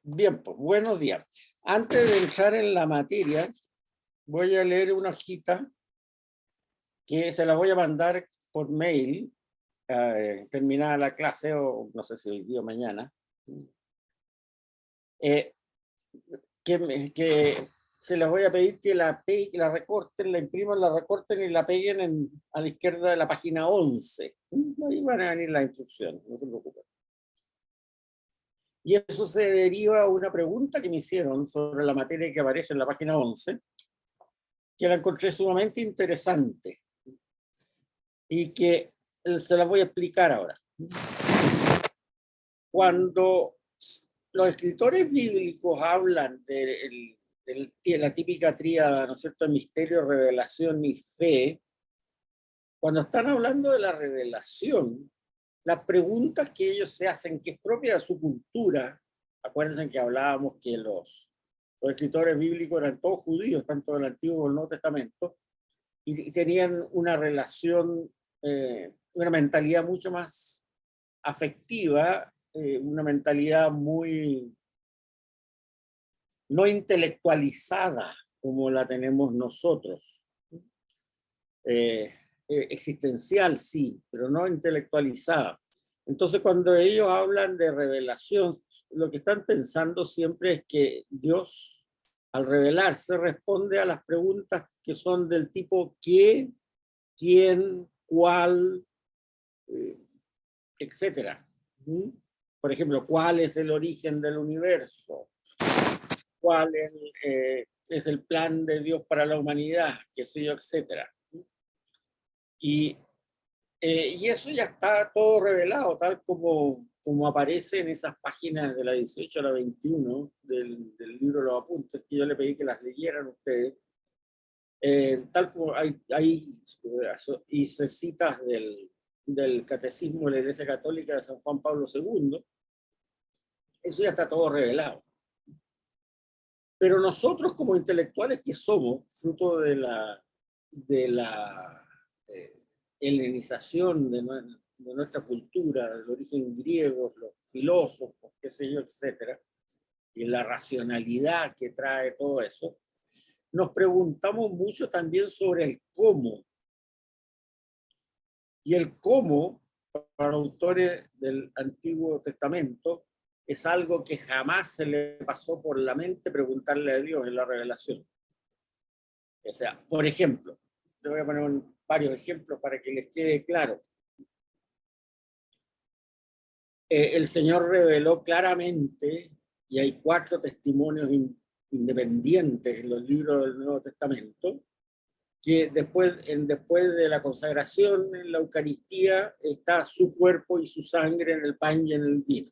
Bien, pues buenos días. Antes de entrar en la materia, voy a leer una hojita que se la voy a mandar por mail, terminada la clase, o no sé si hoy día o mañana, eh, que se las voy a pedir que que la recorten, la impriman, la recorten y la peguen a la izquierda de la página 11. Ahí van a venir las instrucciones, no se preocupen. Y eso se deriva a una pregunta que me hicieron sobre la materia que aparece en la página 11, que la encontré sumamente interesante y que se la voy a explicar ahora. Cuando los escritores bíblicos hablan de la típica tríada, ¿no es cierto?, de misterio, revelación y fe, cuando están hablando de la revelación, las preguntas que ellos se hacen, que es propia de su cultura, acuérdense que hablábamos que los escritores bíblicos eran todos judíos, tanto del Antiguo como del Nuevo Testamento, y tenían una relación, una mentalidad mucho más afectiva, una mentalidad muy no intelectualizada como la tenemos nosotros. Existencial, sí, pero no intelectualizada. Entonces, cuando ellos hablan de revelación, lo que están pensando siempre es que Dios, al revelarse, responde a las preguntas que son del tipo ¿qué?, ¿quién?, ¿cuál?, etcétera. Por ejemplo, ¿cuál es el origen del universo? ¿Cuál es el plan de Dios para la humanidad? ¿Qué sé yo?, etcétera. Y eso ya está todo revelado, tal como aparece en esas páginas de la 18 a la 21 del libro de los apuntes, que yo le pedí que las leyeran ustedes. Tal como hay hice citas del Catecismo de la Iglesia Católica de San Juan Pablo II, eso ya está todo revelado. Pero nosotros como intelectuales que somos, fruto de la helenización de nuestra cultura, del origen griego, los filósofos, qué sé yo, etcétera, y la racionalidad que trae todo eso, nos preguntamos mucho también sobre el cómo. Y el cómo, para los autores del Antiguo Testamento, es algo que jamás se le pasó por la mente preguntarle a Dios en la revelación. O sea, por ejemplo, te voy a poner varios ejemplos para que les quede claro. El Señor reveló claramente, y hay 4 testimonios independientes en los libros del Nuevo Testamento, que después de la consagración en la Eucaristía está su cuerpo y su sangre en el pan y en el vino.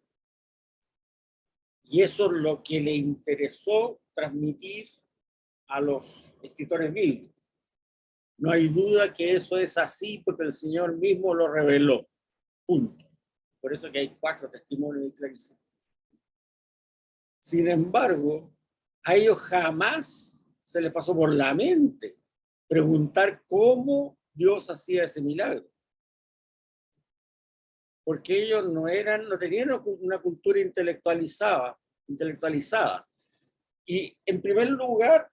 Y eso es lo que le interesó transmitir a los escritores bíblicos. No hay duda que eso es así porque el Señor mismo lo reveló. Punto. Por eso que hay 4 testimonios clarísimos. Sin embargo, a ellos jamás se les pasó por la mente preguntar cómo Dios hacía ese milagro. Porque ellos no tenían una cultura intelectualizada. Y en primer lugar,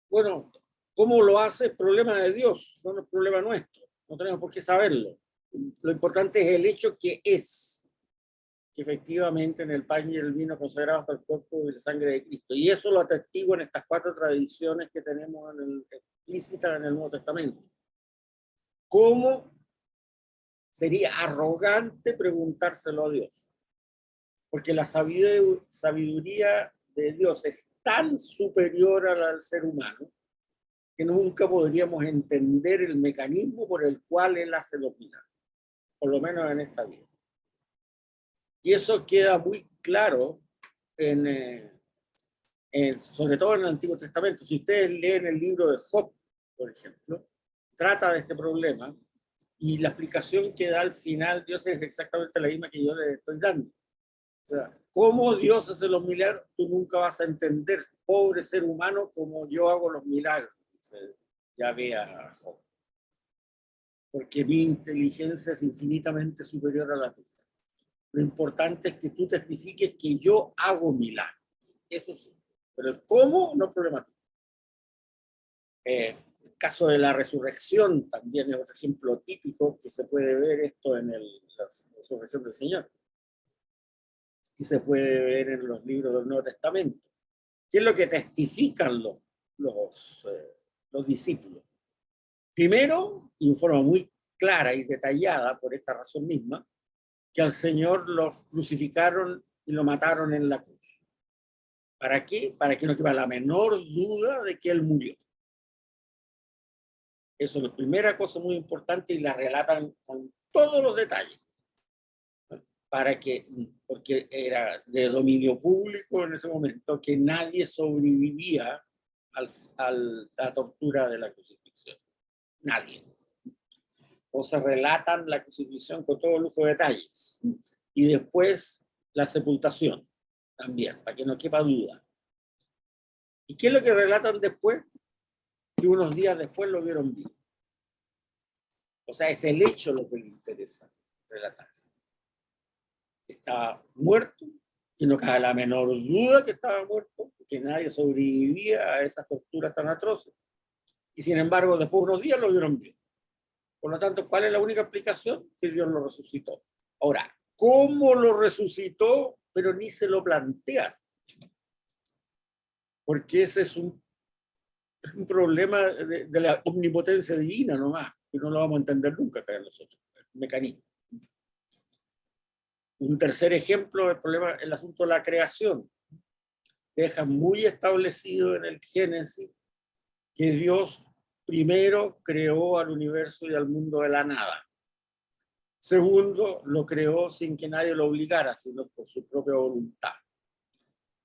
bueno, ¿cómo lo hace? Es problema de Dios, no es problema nuestro. No tenemos por qué saberlo. Lo importante es el hecho que efectivamente en el pan y el vino consagrados hasta el cuerpo y la sangre de Cristo. Y eso lo atestiguo en estas 4 tradiciones que tenemos explícitas en el Nuevo Testamento. ¿Cómo? Sería arrogante preguntárselo a Dios. Porque la sabiduría de Dios es tan superior a la del ser humano que nunca podríamos entender el mecanismo por el cual Él hace los milagros, por lo menos en esta vida. Y eso queda muy claro sobre todo en el Antiguo Testamento. Si ustedes leen el libro de Job, por ejemplo, trata de este problema y la explicación que da al final Dios es exactamente la misma que yo le estoy dando. O sea, cómo Dios hace los milagros, tú nunca vas a entender, pobre ser humano, como yo hago los milagros, dice Yahvé a Job. Porque mi inteligencia es infinitamente superior a la tuya. Lo importante es que tú testifiques que yo hago milagros. Eso sí. Pero el cómo no es problemático. El caso de la resurrección también es otro ejemplo típico que se puede ver esto en la resurrección del Señor. Y se puede ver en los libros del Nuevo Testamento. ¿Qué es lo que testifican los discípulos? Primero, y en forma muy clara y detallada, por esta razón misma, que al Señor los crucificaron y lo mataron en la cruz. ¿Para qué? Para que no quepa la menor duda de que Él murió. Eso es la primera cosa muy importante y la relatan con todos los detalles. Porque era de dominio público en ese momento que nadie sobrevivía a la tortura de la crucifixión. Nadie. Entonces relatan la crucifixión con todo lujo de detalles. Y después la sepultación también, para que no quepa duda. ¿Y qué es lo que relatan después? Que unos días después lo vieron vivo. O sea, es el hecho lo que le interesa relatar. Estaba muerto, que no cabe la menor duda que estaba muerto, que nadie sobrevivía a esas torturas tan atroces. Y sin embargo, después de unos días lo vieron vivo. Por lo tanto, ¿cuál es la única explicación? Que Dios lo resucitó. Ahora, ¿cómo lo resucitó? Pero ni se lo plantean. Porque ese es un problema de la omnipotencia divina nomás, que no lo vamos a entender nunca acá nosotros, el mecanismo. Un tercer ejemplo, el asunto de la creación. Deja muy establecido en el Génesis que Dios primero creó al universo y al mundo de la nada. Segundo, lo creó sin que nadie lo obligara, sino por su propia voluntad.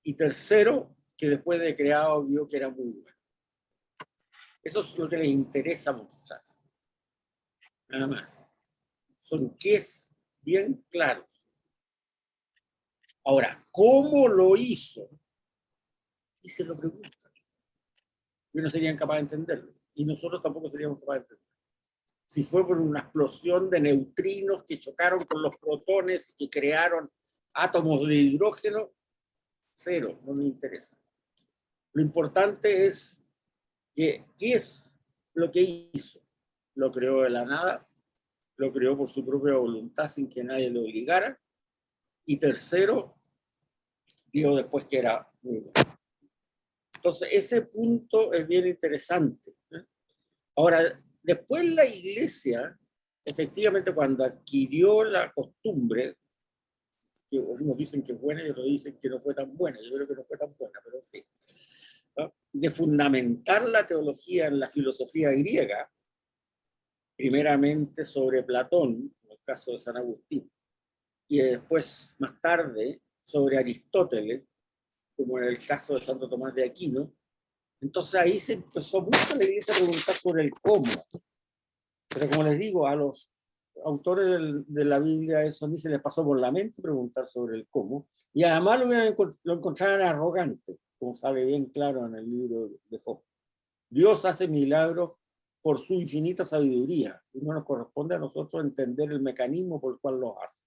Y tercero, que después de creado vio que era muy bueno. Eso es lo que les interesa mostrar. Nada más. Son ques bien claros. Ahora, ¿cómo lo hizo? Y se lo preguntan. Y no serían capaces de entenderlo. Y nosotros tampoco seríamos capaces de entenderlo. Si fue por una explosión de neutrinos que chocaron con los protones y que crearon átomos de hidrógeno, cero, no me interesa. Lo importante es que, ¿qué es lo que hizo? Lo creó de la nada, lo creó por su propia voluntad sin que nadie lo obligara. Y tercero, dijo después que era muy bueno. Entonces, ese punto es bien interesante. Ahora, después la Iglesia, efectivamente, cuando adquirió la costumbre, que unos dicen que es buena y otros dicen que no fue tan buena, yo creo que no fue tan buena, pero en fin, ¿no? De fundamentar la teología en la filosofía griega, primeramente sobre Platón, en el caso de San Agustín, y después, más tarde, sobre Aristóteles, como en el caso de Santo Tomás de Aquino. Entonces ahí se empezó mucho la Iglesia a preguntar sobre el cómo. Pero como les digo, a los autores de la Biblia eso ni se les pasó por la mente preguntar sobre el cómo. Y además lo encontraban arrogante, como sale bien claro en el libro de Job. Dios hace milagros por su infinita sabiduría y no nos corresponde a nosotros entender el mecanismo por el cual los hace.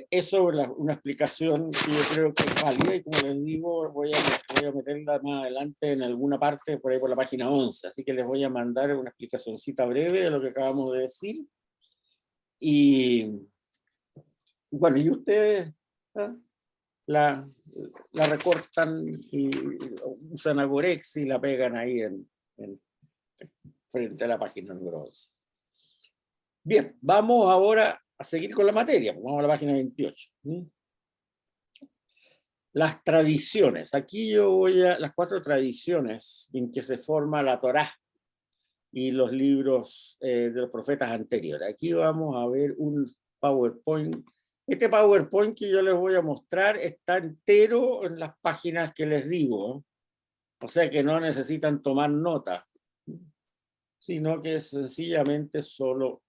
Eso es una explicación que yo creo que es válida y como les digo, voy a meterla más adelante en alguna parte, por ahí por la página 11, así que les voy a mandar una explicacioncita breve de lo que acabamos de decir. Y bueno, y ustedes la recortan y usan Agorex y la pegan ahí frente a la página número 11. Bien, vamos ahora a seguir con la materia. Vamos a la página 28. Las tradiciones. Aquí yo voy a las 4 tradiciones en que se forma la Torá y los libros de los profetas anteriores. Aquí vamos a ver un PowerPoint. Este PowerPoint que yo les voy a mostrar está entero en las páginas que les digo. O sea que no necesitan tomar nota, sino que es sencillamente solo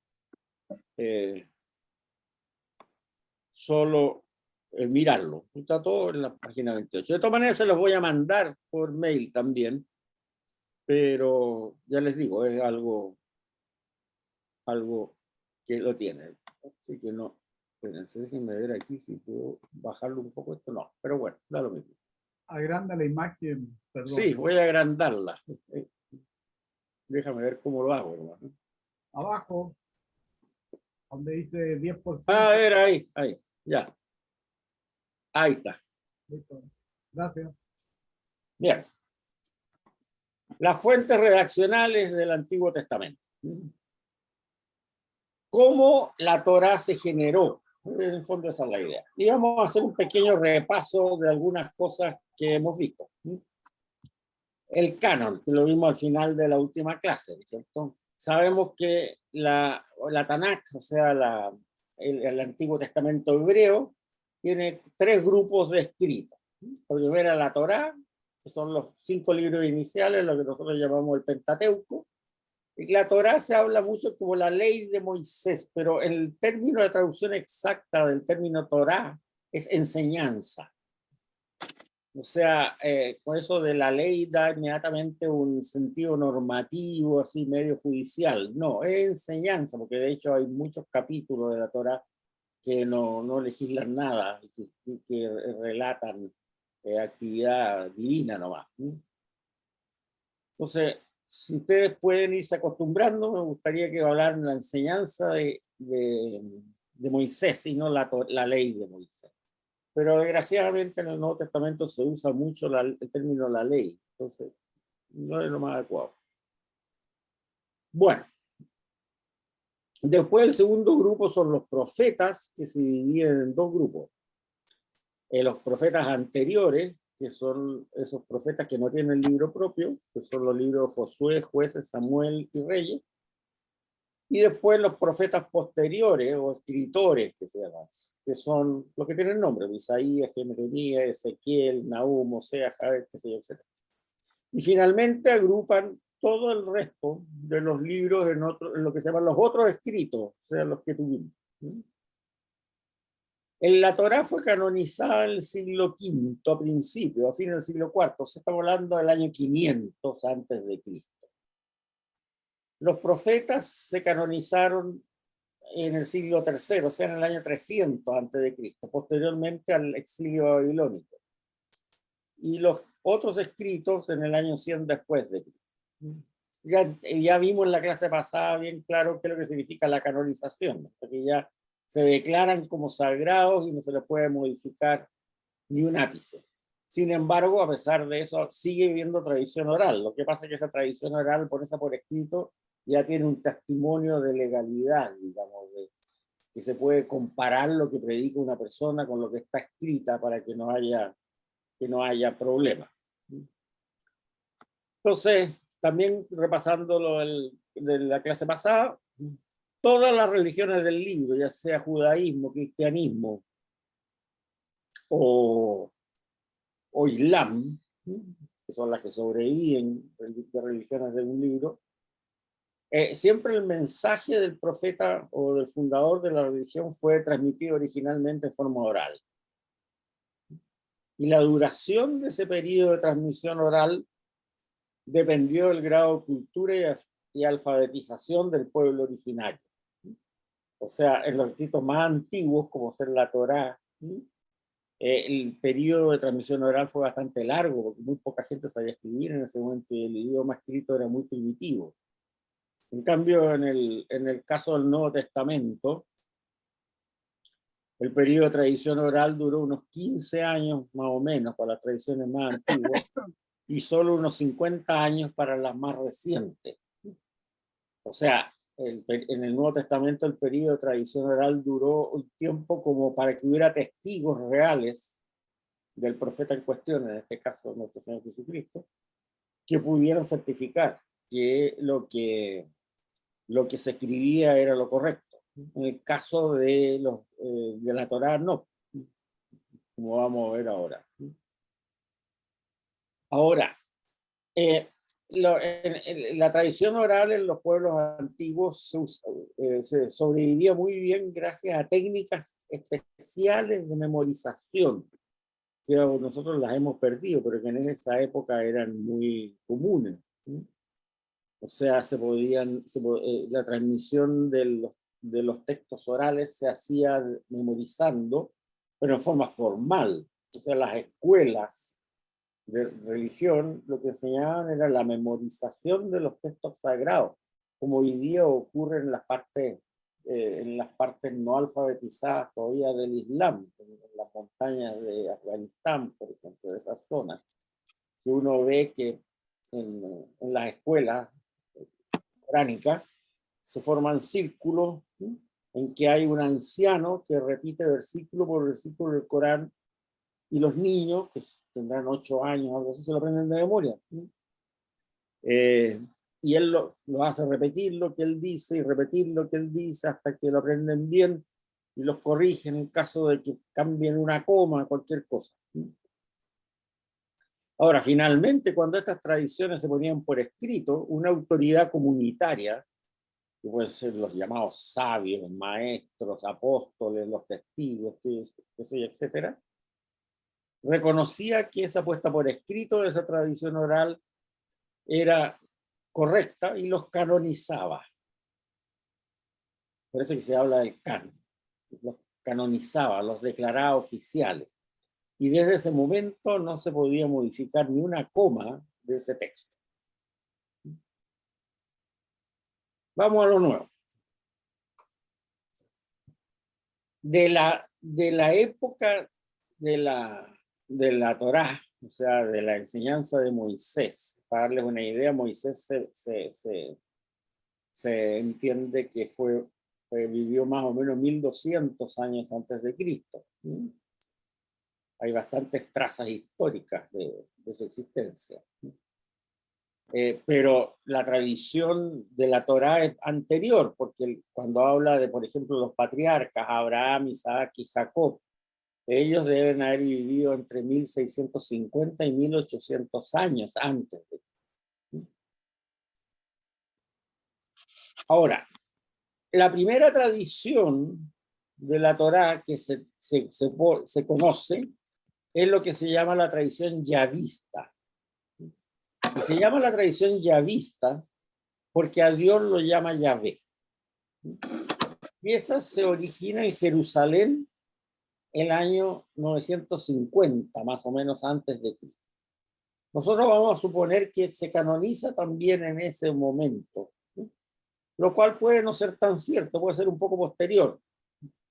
mirarlo. Está todo en la página 28. De todas maneras se los voy a mandar por mail también, pero ya les digo, es algo que lo tiene. Así que no. Espérense, déjenme ver aquí si puedo bajarlo un poco esto. No, pero bueno, da lo mismo. Agranda la imagen, perdón. Sí, voy a agrandarla. Déjame ver cómo lo hago, hermano. Abajo, donde dice 10%. A ver, ahí, ya. Ahí está. Listo. Gracias. Bien. Las fuentes redaccionales del Antiguo Testamento. ¿Cómo la Torá se generó? En el fondo esa es la idea. Y vamos a hacer un pequeño repaso de algunas cosas que hemos visto. El canon, que lo vimos al final de la última clase, ¿cierto? Sabemos que la Tanakh, o sea, el Antiguo Testamento hebreo, tiene 3 grupos de escritos. La primera, la Torá, que son los 5 libros iniciales, lo que nosotros llamamos el Pentateuco. Y la Torá se habla mucho como la ley de Moisés, pero el término de traducción exacta del término Torá es enseñanza. O sea, con eso de la ley da inmediatamente un sentido normativo, así medio judicial. No, es enseñanza, porque de hecho hay muchos capítulos de la Torá que no legislan nada, que relatan actividad divina nomás. Entonces, si ustedes pueden irse acostumbrando, me gustaría que hablaran la enseñanza de Moisés y no la ley de Moisés. Pero desgraciadamente en el Nuevo Testamento se usa mucho el término la ley, entonces no es lo más adecuado. Bueno, después el segundo grupo son los profetas, que se dividen en 2 grupos. Los profetas anteriores, que son esos profetas que no tienen libro propio, que son los libros Josué, Jueces, Samuel y Reyes. Y después los profetas posteriores o escritores, que se llaman, que son los que tienen nombre: Isaías, Jeremías, Ezequiel, Nahum, Oseas, Jabes, etc. Y finalmente agrupan todo el resto de los libros en lo que se llaman los otros escritos, o sea, los que tuvimos. La Torá fue canonizada en el siglo V, a principio, a fines del siglo IV, se está hablando del año 500 antes de Cristo. Los profetas se canonizaron en el siglo III, o sea, en el año 300 antes de Cristo, posteriormente al exilio babilónico. Y los otros escritos en el año 100 después de Cristo. Ya vimos en la clase pasada bien claro qué es lo que significa la canonización, porque ya se declaran como sagrados y no se les puede modificar ni un ápice. Sin embargo, a pesar de eso, sigue habiendo tradición oral. Lo que pasa es que esa tradición oral, ponerse por escrito, ya tiene un testimonio de legalidad, digamos, que se puede comparar lo que predica una persona con lo que está escrita para que no haya problema. Entonces, también repasando de la clase pasada, todas las religiones del libro, ya sea judaísmo, cristianismo o islam, que son las que sobreviven de religiones de un libro, siempre el mensaje del profeta o del fundador de la religión fue transmitido originalmente en forma oral. Y la duración de ese periodo de transmisión oral dependió del grado de cultura y alfabetización del pueblo originario. O sea, en los escritos más antiguos, como ser la Torá, el periodo de transmisión oral fue bastante largo, porque muy poca gente sabía escribir en ese momento y el idioma escrito era muy primitivo. En cambio, en el caso del Nuevo Testamento, el periodo de tradición oral duró unos 15 años más o menos para las tradiciones más antiguas y solo unos 50 años para las más recientes. O sea, en el Nuevo Testamento el periodo de tradición oral duró un tiempo como para que hubiera testigos reales del profeta en cuestión, en este caso nuestro Señor Jesucristo, que pudieran certificar que lo que se escribía era lo correcto. En el caso de la Torá, no, como vamos a ver ahora. Ahora, la tradición oral en los pueblos antiguos se sobrevivía muy bien gracias a técnicas especiales de memorización, que nosotros las hemos perdido, pero que en esa época eran muy comunes. O sea, la transmisión de de los textos orales se hacía memorizando, pero en forma formal. O sea, las escuelas de religión lo que enseñaban era la memorización de los textos sagrados, como hoy día ocurre en las partes no alfabetizadas todavía del Islam, en las montañas de Afganistán, por ejemplo, de esas zonas, que uno ve que en las escuelas coránicas se forman círculos, ¿sí?, en que hay un anciano que repite versículo por versículo del Corán, y los niños, que tendrán 8 años, algo así, se lo aprenden de memoria. ¿Sí? Y él lo hace repetir lo que él dice y repetir lo que él dice hasta que lo aprenden bien y los corrigen en caso de que cambien una coma, cualquier cosa. ¿Sí? Ahora, finalmente, cuando estas tradiciones se ponían por escrito, una autoridad comunitaria, que pueden ser los llamados sabios, maestros, apóstoles, los testigos, etcétera, reconocía que esa puesta por escrito de esa tradición oral era correcta y los canonizaba. Por eso que se habla del canon. Los canonizaba, los declaraba oficiales. Y desde ese momento no se podía modificar ni una coma de ese texto. Vamos a lo nuevo. De la época de la Torá, o sea, de la enseñanza de Moisés, para darles una idea, Moisés se entiende que vivió más o menos 1200 años antes de Cristo. ¿Sí? Hay bastantes trazas históricas de su existencia. Pero la tradición de la Torá es anterior, porque cuando habla de, por ejemplo, los patriarcas, Abraham, Isaac y Jacob, ellos deben haber vivido entre 1650 y 1800 años antes de. Ahora, la primera tradición de la Torá que se conoce es lo que se llama la tradición yavista. Y se llama la tradición yavista porque a Dios lo llama Yahvé. Y esa se origina en Jerusalén el año 950, más o menos antes de Cristo. Nosotros vamos a suponer que se canoniza también en ese momento, ¿sí?, lo cual puede no ser tan cierto, puede ser un poco posterior,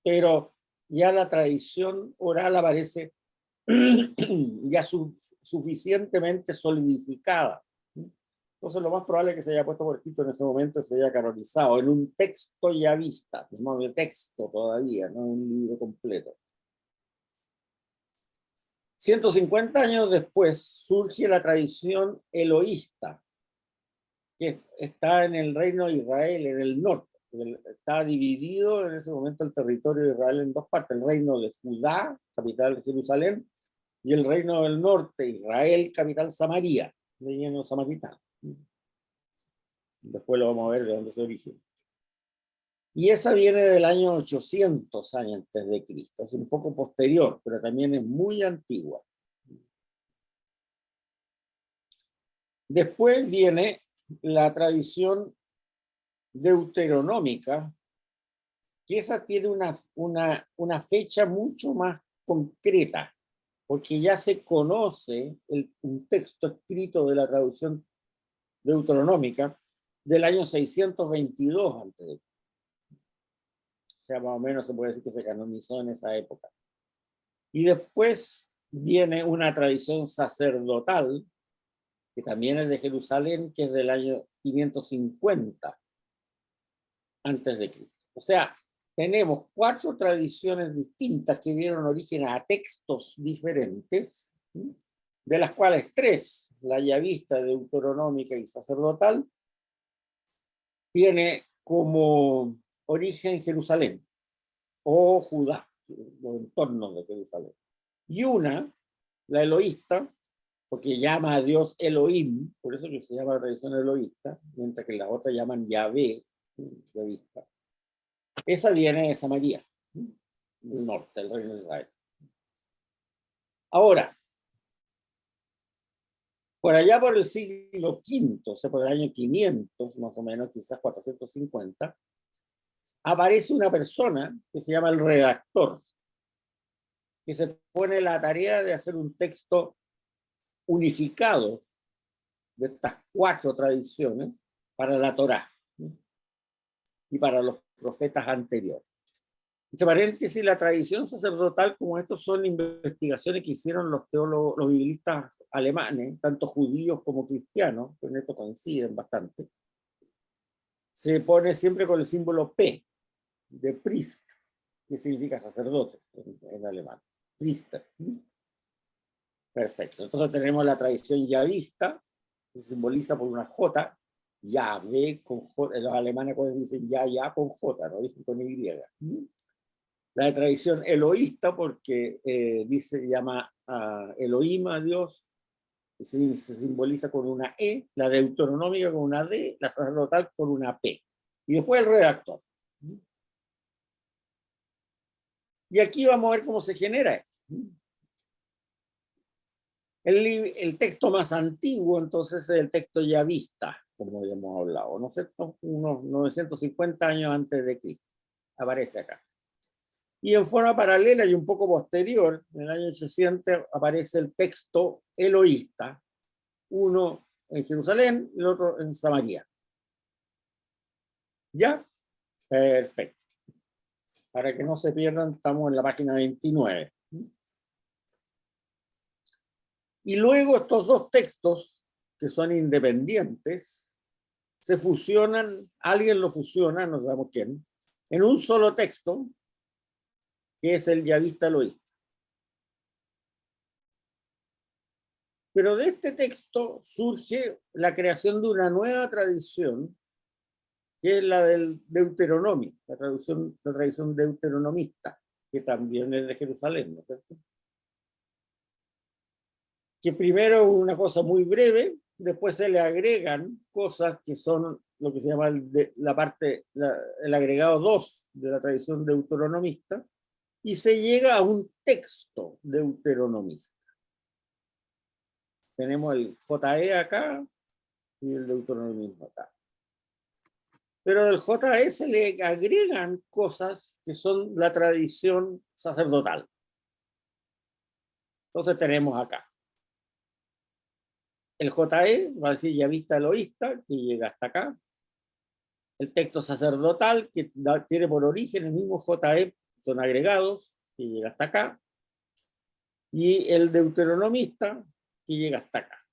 pero ya la tradición oral aparece ya suficientemente solidificada. Entonces lo más probable es que se haya puesto por escrito en ese momento, se haya canonizado en un texto ya vista, no de texto todavía, no un libro completo. 150 años después surge la tradición eloísta, que está en el reino de Israel, en el norte. Está dividido en ese momento el territorio de Israel en dos partes: el reino de Judá, capital de Jerusalén, y el reino del norte, Israel, capital Samaria, de los samaritanos. Después lo vamos a ver de dónde se origina. Y esa viene del año 800 años antes de Cristo. Es un poco posterior, pero también es muy antigua. Después viene la tradición deuteronómica, que esa tiene una fecha mucho más concreta, porque ya se conoce un texto escrito de la traducción deuteronómica del año 622 antes. O sea, más o menos se puede decir que se canonizó en esa época. Y después viene una tradición sacerdotal, que también es de Jerusalén, que es del año 550 antes de Cristo. O sea, tenemos 4 tradiciones distintas que dieron origen a textos diferentes, de las cuales 3, la yavista, deuteronómica y sacerdotal, tiene como origen Jerusalén o Judá, los entornos de Jerusalén. Y una, la eloísta, porque llama a Dios Elohim, por eso que se llama la tradición eloísta, mientras que las otras llaman Yahvé, yavista. Esa viene de Samaria, del norte, del reino de Israel. Ahora, por allá por el siglo V, o sea, por el año 500, más o menos, quizás 450, aparece una persona que se llama el redactor, que se pone la tarea de hacer un texto unificado de estas 4 tradiciones para la Torá y para los profetas anteriores. Entre paréntesis, la tradición sacerdotal, como estos son investigaciones que hicieron los teólogos, los biblistas alemanes, tanto judíos como cristianos, que en esto coinciden bastante, se pone siempre con el símbolo P, de Priest, que significa sacerdote en alemán. Priester. Perfecto. Entonces tenemos la tradición yavista, que se simboliza por una J, Yahvé con J. Los alemanes cuando dicen ya con J, no dicen con Y. La tradición eloísta, porque llama a Elohim, a Dios, se simboliza con una E, la deuteronómica con una D, la sacerdotal con una P. Y después el redactor. Y aquí vamos a ver cómo se genera esto. El texto más antiguo, entonces, es el texto yavista, como ya hemos hablado, ¿no es cierto? Unos 950 años antes de Cristo. Aparece acá. Y en forma paralela y un poco posterior, en el año 800, aparece el texto eloísta, uno en Jerusalén y el otro en Samaria. ¿Ya? Perfecto. Para que no se pierdan, estamos en la página 29. Y luego estos 2 textos, que son independientes, se fusionan, alguien lo fusiona, no sabemos quién, en un solo texto, que es el yavista eloísta. Pero de este texto surge la creación de una nueva tradición, que es la del Deuteronomio, la tradición deuteronomista, que también es de Jerusalén, ¿no es cierto? Que primero es una cosa muy breve, después se le agregan cosas que son lo que se llama el agregado 2 de la tradición deuteronomista, y se llega a un texto deuteronomista. Tenemos el JE acá y el deuteronomismo acá. Pero del JE se le agregan cosas que son la tradición sacerdotal. Entonces tenemos acá el JE, va a decir yavista eloísta, que llega hasta acá. El texto sacerdotal, que tiene por origen el mismo JE, son agregados, que llega hasta acá. Y el deuteronomista, que llega hasta acá.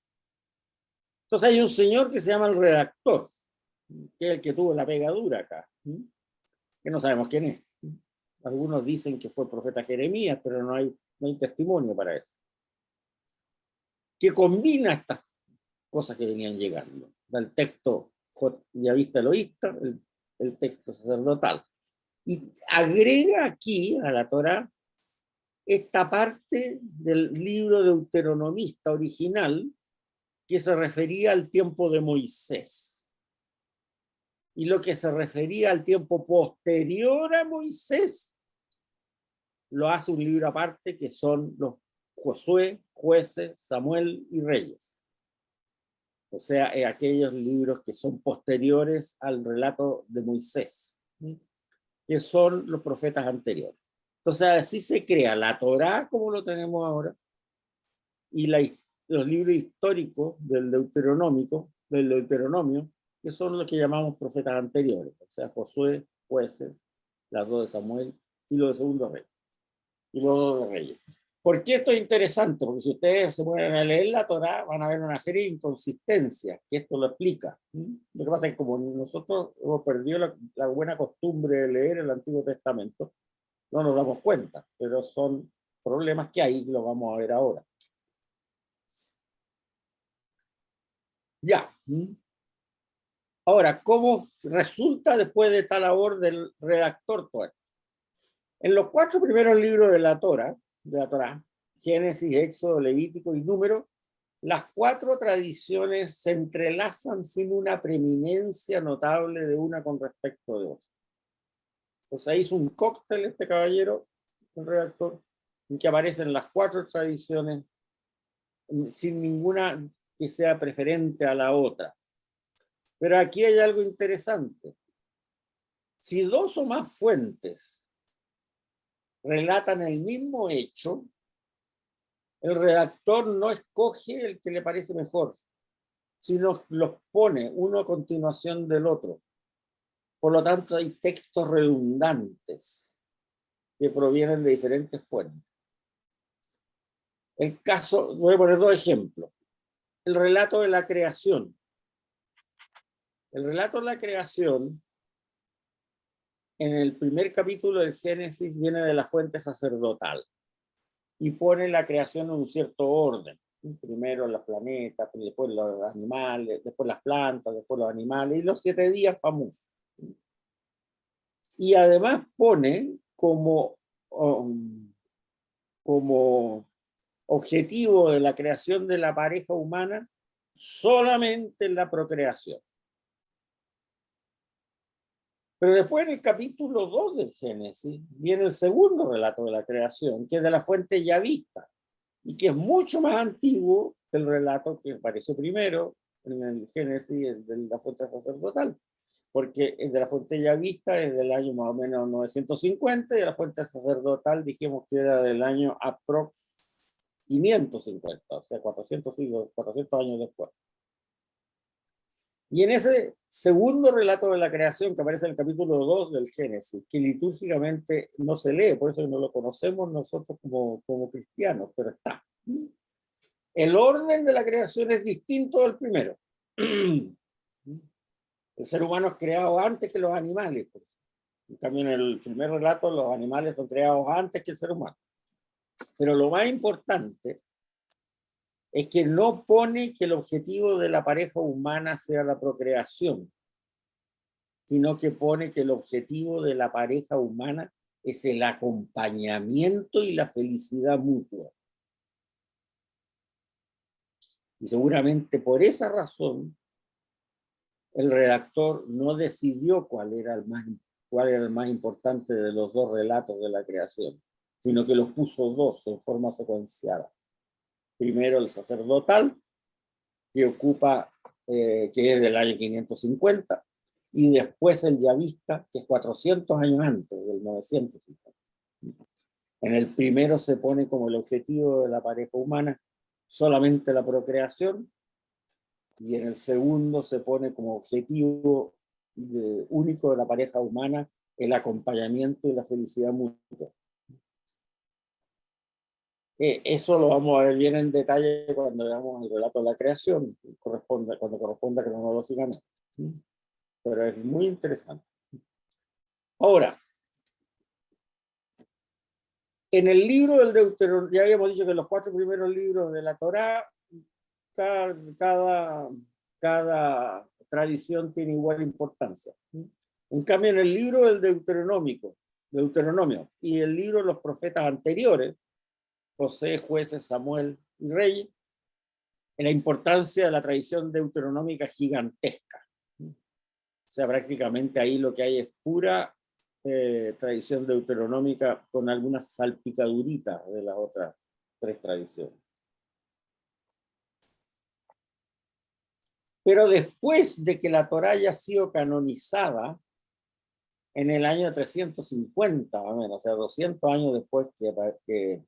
Entonces hay un señor que se llama el redactor, que es el que tuvo la pegadura acá, que no sabemos quién es. Algunos dicen que fue el profeta Jeremías, pero no hay testimonio para eso. Que combina estas cosas que venían llegando. El texto yavista eloísta, el texto sacerdotal. Y agrega aquí a la Torá esta parte del libro deuteronomista original que se refería al tiempo de Moisés. Y lo que se refería al tiempo posterior a Moisés lo hace un libro aparte, que son los Josué, Jueces, Samuel y Reyes. O sea, aquellos libros que son posteriores al relato de Moisés, que son los profetas anteriores. Entonces, así se crea la Torá como lo tenemos ahora, y los libros históricos del Deuteronomio, que son los que llamamos profetas anteriores, o sea, Josué, Jueces, las 2 de Samuel y los de Segundo Rey, y los 2 de Reyes. ¿Por qué esto es interesante? Porque si ustedes se ponen a leer la Torá, van a ver una serie de inconsistencias, que esto lo explica. Lo que pasa es que como nosotros hemos perdido la buena costumbre de leer el Antiguo Testamento, no nos damos cuenta, pero son problemas que hay y lo vamos a ver ahora. Ya. Ahora, ¿cómo resulta después de esta labor del redactor todo esto? En los 4 primeros libros de la Torá, Génesis, Éxodo, Levítico y Número, las 4 tradiciones se entrelazan sin una preeminencia notable de una con respecto de otra. O sea, hizo un cóctel este caballero, el redactor, en que aparecen las 4 tradiciones sin ninguna que sea preferente a la otra. Pero aquí hay algo interesante. Si dos o más fuentes relatan el mismo hecho, el redactor no escoge el que le parece mejor, sino los pone uno a continuación del otro. Por lo tanto, hay textos redundantes que provienen de diferentes fuentes. El caso, voy a poner dos ejemplos. El relato de la creación. El relato de la creación, en el primer capítulo del Génesis, viene de la fuente sacerdotal y pone la creación en un cierto orden. Primero los planetas, después los animales, después las plantas, después los animales y los 7 días famosos. Y además pone como objetivo de la creación de la pareja humana solamente la procreación. Pero después en el capítulo 2 del Génesis viene el segundo relato de la creación, que es de la fuente yavista, y que es mucho más antiguo que el relato que apareció primero en el Génesis de la fuente sacerdotal, porque el de la fuente yavista es del año más o menos 950 y de la fuente sacerdotal dijimos que era del año aprox 550, o sea, 400 años después. Y en ese segundo relato de la creación que aparece en el capítulo 2 del Génesis, que litúrgicamente no se lee, por eso no lo conocemos nosotros como cristianos, pero está. El orden de la creación es distinto del primero. El ser humano es creado antes que los animales. En cambio, en el primer relato, los animales son creados antes que el ser humano. Pero lo más importante es que no pone que el objetivo de la pareja humana sea la procreación, sino que pone que el objetivo de la pareja humana es el acompañamiento y la felicidad mutua. Y seguramente por esa razón el redactor no decidió cuál era el más importante de los dos relatos de la creación, sino que los puso dos en forma secuenciada. Primero el sacerdotal, que ocupa, que es del año 550, y después el yavista, que es 400 años antes, del 950. En el primero se pone como el objetivo de la pareja humana solamente la procreación, y en el segundo se pone como objetivo único de la pareja humana el acompañamiento y la felicidad mutua. Eso lo vamos a ver bien en detalle cuando veamos el relato de la creación, cuando corresponda cronológicamente. Pero es muy interesante. Ahora, en el libro del Deuteronomio, ya habíamos dicho que los 4 primeros libros de la Torá, cada tradición tiene igual importancia. En cambio, en el libro del Deuteronomio y el libro de los profetas anteriores, José, Jueces, Samuel y Reyes, la importancia de la tradición deuteronómica gigantesca. O sea, prácticamente ahí lo que hay es pura tradición deuteronómica con algunas salpicaduritas de las otras 3 tradiciones. Pero después de que la Torá haya sido canonizada, en el año 350, más o menos, o sea, 200 años después que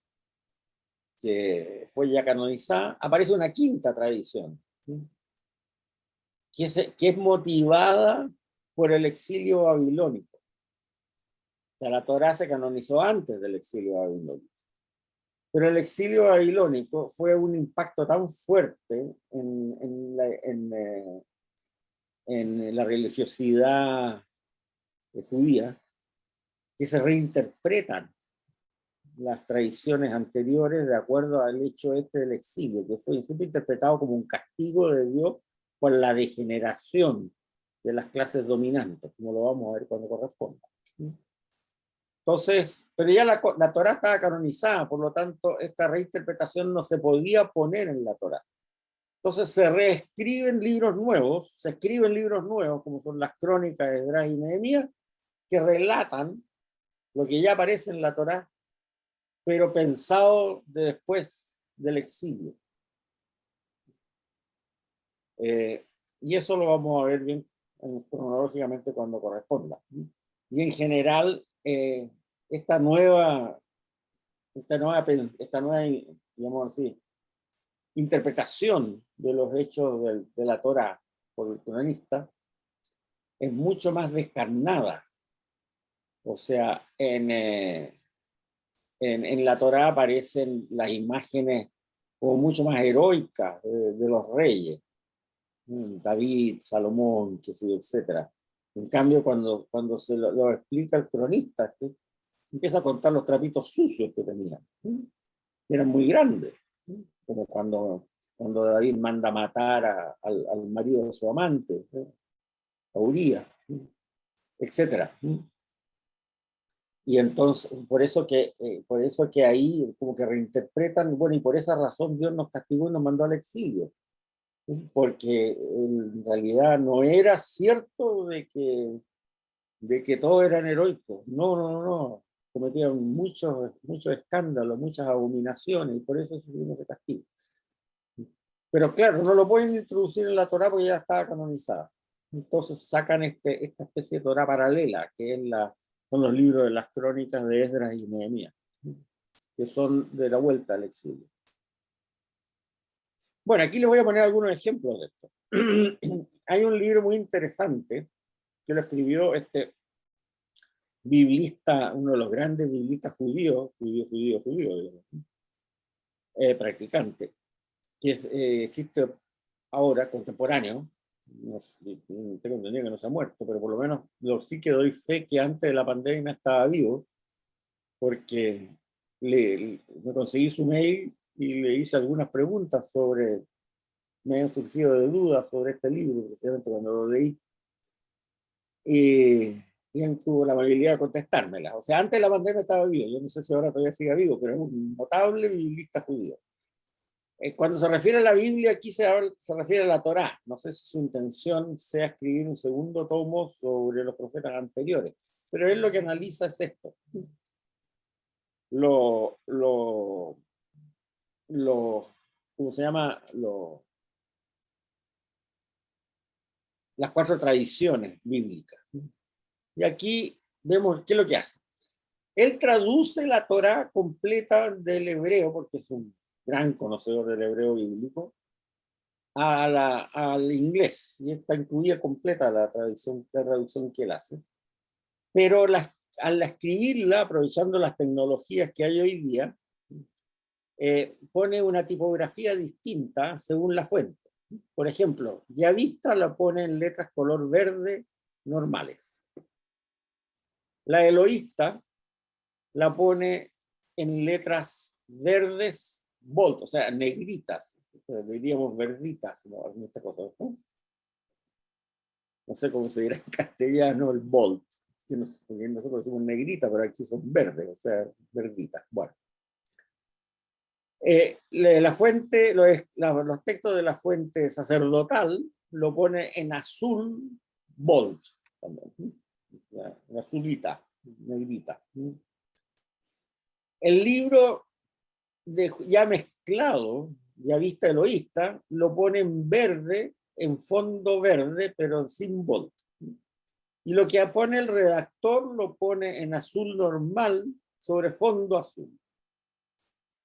fue ya canonizada, aparece una quinta tradición, que es motivada por el exilio babilónico. O sea, la Torá se canonizó antes del exilio babilónico. Pero el exilio babilónico fue un impacto tan fuerte en la religiosidad judía que se reinterpretan las tradiciones anteriores de acuerdo al hecho del exilio, que fue siempre interpretado como un castigo de Dios por la degeneración de las clases dominantes, como lo vamos a ver cuando corresponda. Entonces, pero ya la Torá estaba canonizada, por lo tanto, esta reinterpretación no se podía poner en la Torá. Entonces se escriben libros nuevos, como son las crónicas de Esdras y Nehemías, que relatan lo que ya aparece en la Torá, pero pensado después del exilio. Y eso lo vamos a ver bien cronológicamente cuando corresponda. Y en general, esta nueva, digamos así, interpretación de los hechos de la Torá por el cronista es mucho más descarnada. O sea, en la Torá aparecen las imágenes como mucho más heroicas de los reyes, David, Salomón, qué sé yo, etc. En cambio, cuando se lo explica el cronista, empieza a contar los trapitos sucios que tenían. Eran muy grandes, como cuando David manda matar al marido de su amante, a Urías, etc. Y entonces, por eso que ahí como que reinterpretan, bueno, y por esa razón Dios nos castigó y nos mandó al exilio, porque en realidad no era cierto de que todos eran heroicos. No, no, no, no. Cometían muchos escándalos, muchas abominaciones, y por eso sufrimos ese castigo. Pero claro, no lo pueden introducir en la Torá porque ya estaba canonizada. Entonces sacan esta especie de Torá paralela, que es son los libros de las crónicas de Esdras y Nehemías, que son de la vuelta al exilio. Bueno, aquí les voy a poner algunos ejemplos de esto. Hay un libro muy interesante que lo escribió este biblista, uno de los grandes biblistas judíos, digamos, practicante, que existe ahora, contemporáneo. No, tengo entendido que no se ha muerto, pero por lo menos sí que doy fe que antes de la pandemia estaba vivo, porque me conseguí su mail y le hice algunas preguntas me han surgido de dudas sobre este libro, precisamente cuando lo leí, y él tuvo la amabilidad de contestármela. O sea, antes de la pandemia estaba vivo, yo no sé si ahora todavía sigue vivo, pero es un notable biblista judío. Cuando se refiere a la Biblia, aquí se refiere a la Torá. No sé si su intención sea escribir un segundo tomo sobre los profetas anteriores, pero él lo que analiza es esto. ¿Cómo se llama? Las 4 tradiciones bíblicas. Y aquí vemos qué es lo que hace. Él traduce la Torá completa del hebreo, porque es un gran conocedor del hebreo bíblico, al inglés, y está incluida completa la traducción que él hace. Pero al escribirla, aprovechando las tecnologías que hay hoy día, pone una tipografía distinta según la fuente. Por ejemplo, Yavista la pone en letras color verde normales. La Eloísta la pone en letras verdes bold, o sea, negritas, diríamos verditas, ¿no? En esta cosa, ¿no? No sé cómo se dirá en castellano el bold, que nosotros decimos negrita, pero aquí son verdes, o sea, verditas. Bueno. La fuente, los textos de la fuente sacerdotal lo pone en azul bold, también, en azulita, negrita. El libro ya mezclado, ya vista eloísta, lo pone en verde, en fondo verde, pero sin bold. Y lo que pone el redactor lo pone en azul normal sobre fondo azul.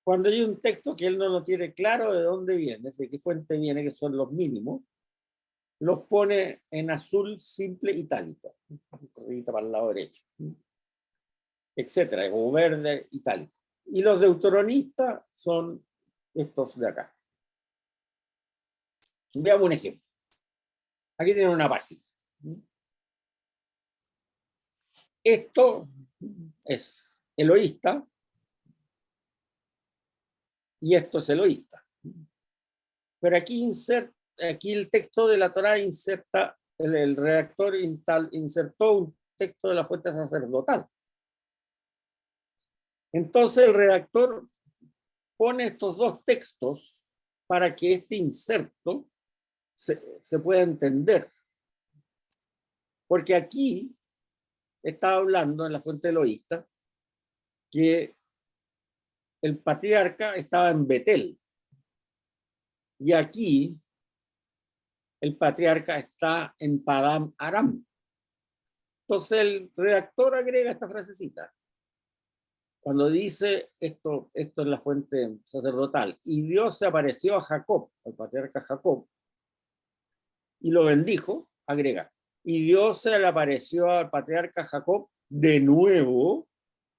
Cuando hay un texto que él no lo tiene claro de dónde viene, de qué fuente viene, que son los mínimos, los pone en azul simple itálico, corridita para el lado derecho, etcétera, o verde itálico. Y los deuteronistas son estos de acá. Veamos un ejemplo. Aquí tienen una página. Esto es eloísta y esto es eloísta. Pero aquí el texto de la Torá inserta, el redactor insertó un texto de la fuente sacerdotal. Entonces el redactor pone estos dos textos para que este inserto se pueda entender. Porque aquí está hablando en la fuente eloísta que el patriarca estaba en Betel. Y aquí el patriarca está en Padam Aram. Entonces el redactor agrega esta frasecita. Cuando dice esto es la fuente sacerdotal, y Dios se apareció a Jacob, al patriarca Jacob, y lo bendijo, agrega, y Dios se le apareció al patriarca Jacob de nuevo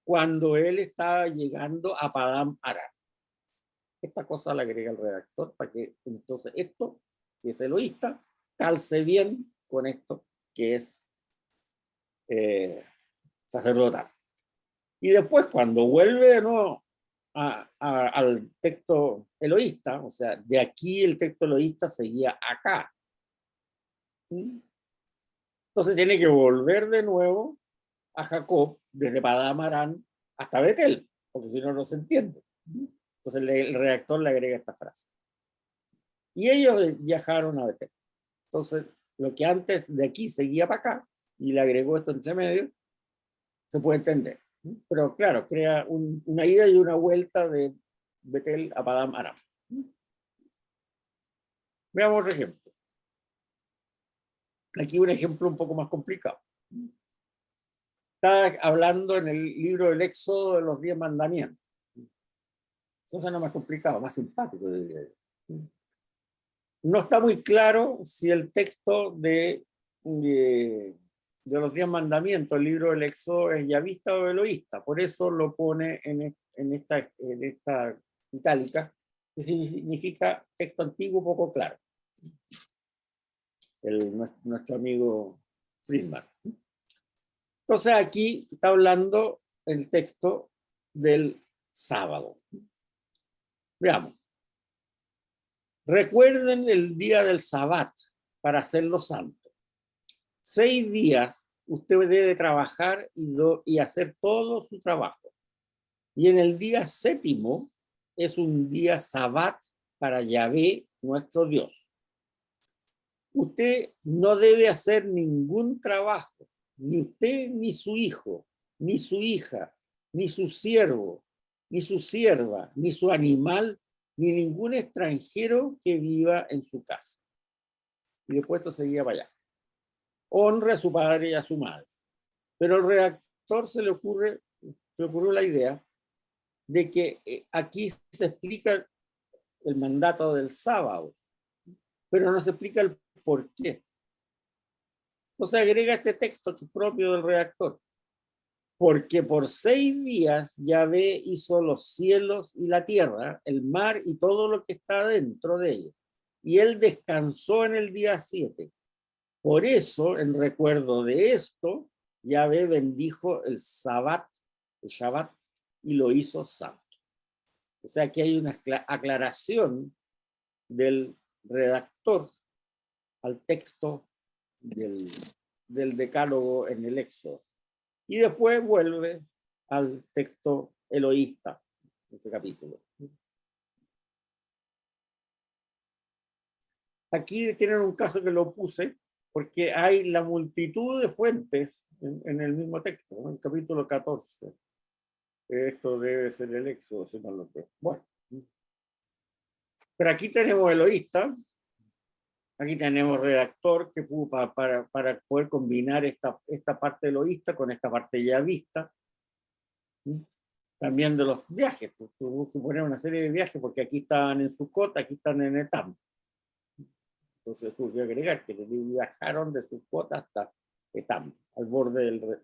cuando él estaba llegando a Padán Aram. Esta cosa la agrega el redactor para que entonces esto, que es eloísta, calce bien con esto que es sacerdotal. Y después, cuando vuelve de nuevo al texto eloísta, o sea, de aquí el texto eloísta seguía acá. Entonces tiene que volver de nuevo a Jacob desde Padán Aram hasta Betel, porque si no, no se entiende. Entonces el redactor le agrega esta frase. Y ellos viajaron a Betel. Entonces, lo que antes de aquí seguía para acá, y le agregó esto entre medio, se puede entender. Pero claro, crea una ida y una vuelta de Betel a Padán Aram. Veamos otro ejemplo. Aquí un ejemplo un poco más complicado. Está hablando en el libro del Éxodo de los 10 mandamientos. Eso no más complicado, más simpático, diría yo. No está muy claro si el texto de los 10 mandamientos, el libro del Éxodo, es yavista o eloísta. Por eso lo pone en esta itálica, que significa texto antiguo poco claro. Nuestro amigo Friedman. Entonces aquí está hablando el texto del sábado. Veamos. Recuerden el día del Sabbat para hacerlo santo. 6 días usted debe trabajar y hacer todo su trabajo. Y en el día 7º es un día Sabbat para Yahvé, nuestro Dios. Usted no debe hacer ningún trabajo, ni usted, ni su hijo, ni su hija, ni su siervo, ni su sierva, ni su animal, ni ningún extranjero que viva en su casa. Y después esto seguía para allá. Honre a su padre y a su madre. Pero al redactor se le ocurrió la idea de que aquí se explica el mandato del sábado, pero no se explica el por qué. Entonces agrega este texto que es propio del redactor. Porque por 6 días Yahvé hizo los cielos y la tierra, el mar y todo lo que está dentro de ellos. Y él descansó en el día 7. Por eso, en recuerdo de esto, Yahvé bendijo el Shabbat, y lo hizo santo. O sea que hay una aclaración del redactor al texto del decálogo en el Éxodo. Y después vuelve al texto eloísta, ese capítulo. Aquí tienen un caso que lo puse porque hay la multitud de fuentes en el mismo texto, en el capítulo 14. Esto debe ser el Éxodo, si no lo creo. Bueno, pero aquí tenemos eloísta, aquí tenemos redactor que pudo para poder combinar esta parte eloísta con esta parte yavista. También de los viajes, pues, tuvo que poner una serie de viajes porque aquí están en Sucot, aquí están en Etam. Entonces tuve que agregar que viajaron de Sucot hasta Etam, al borde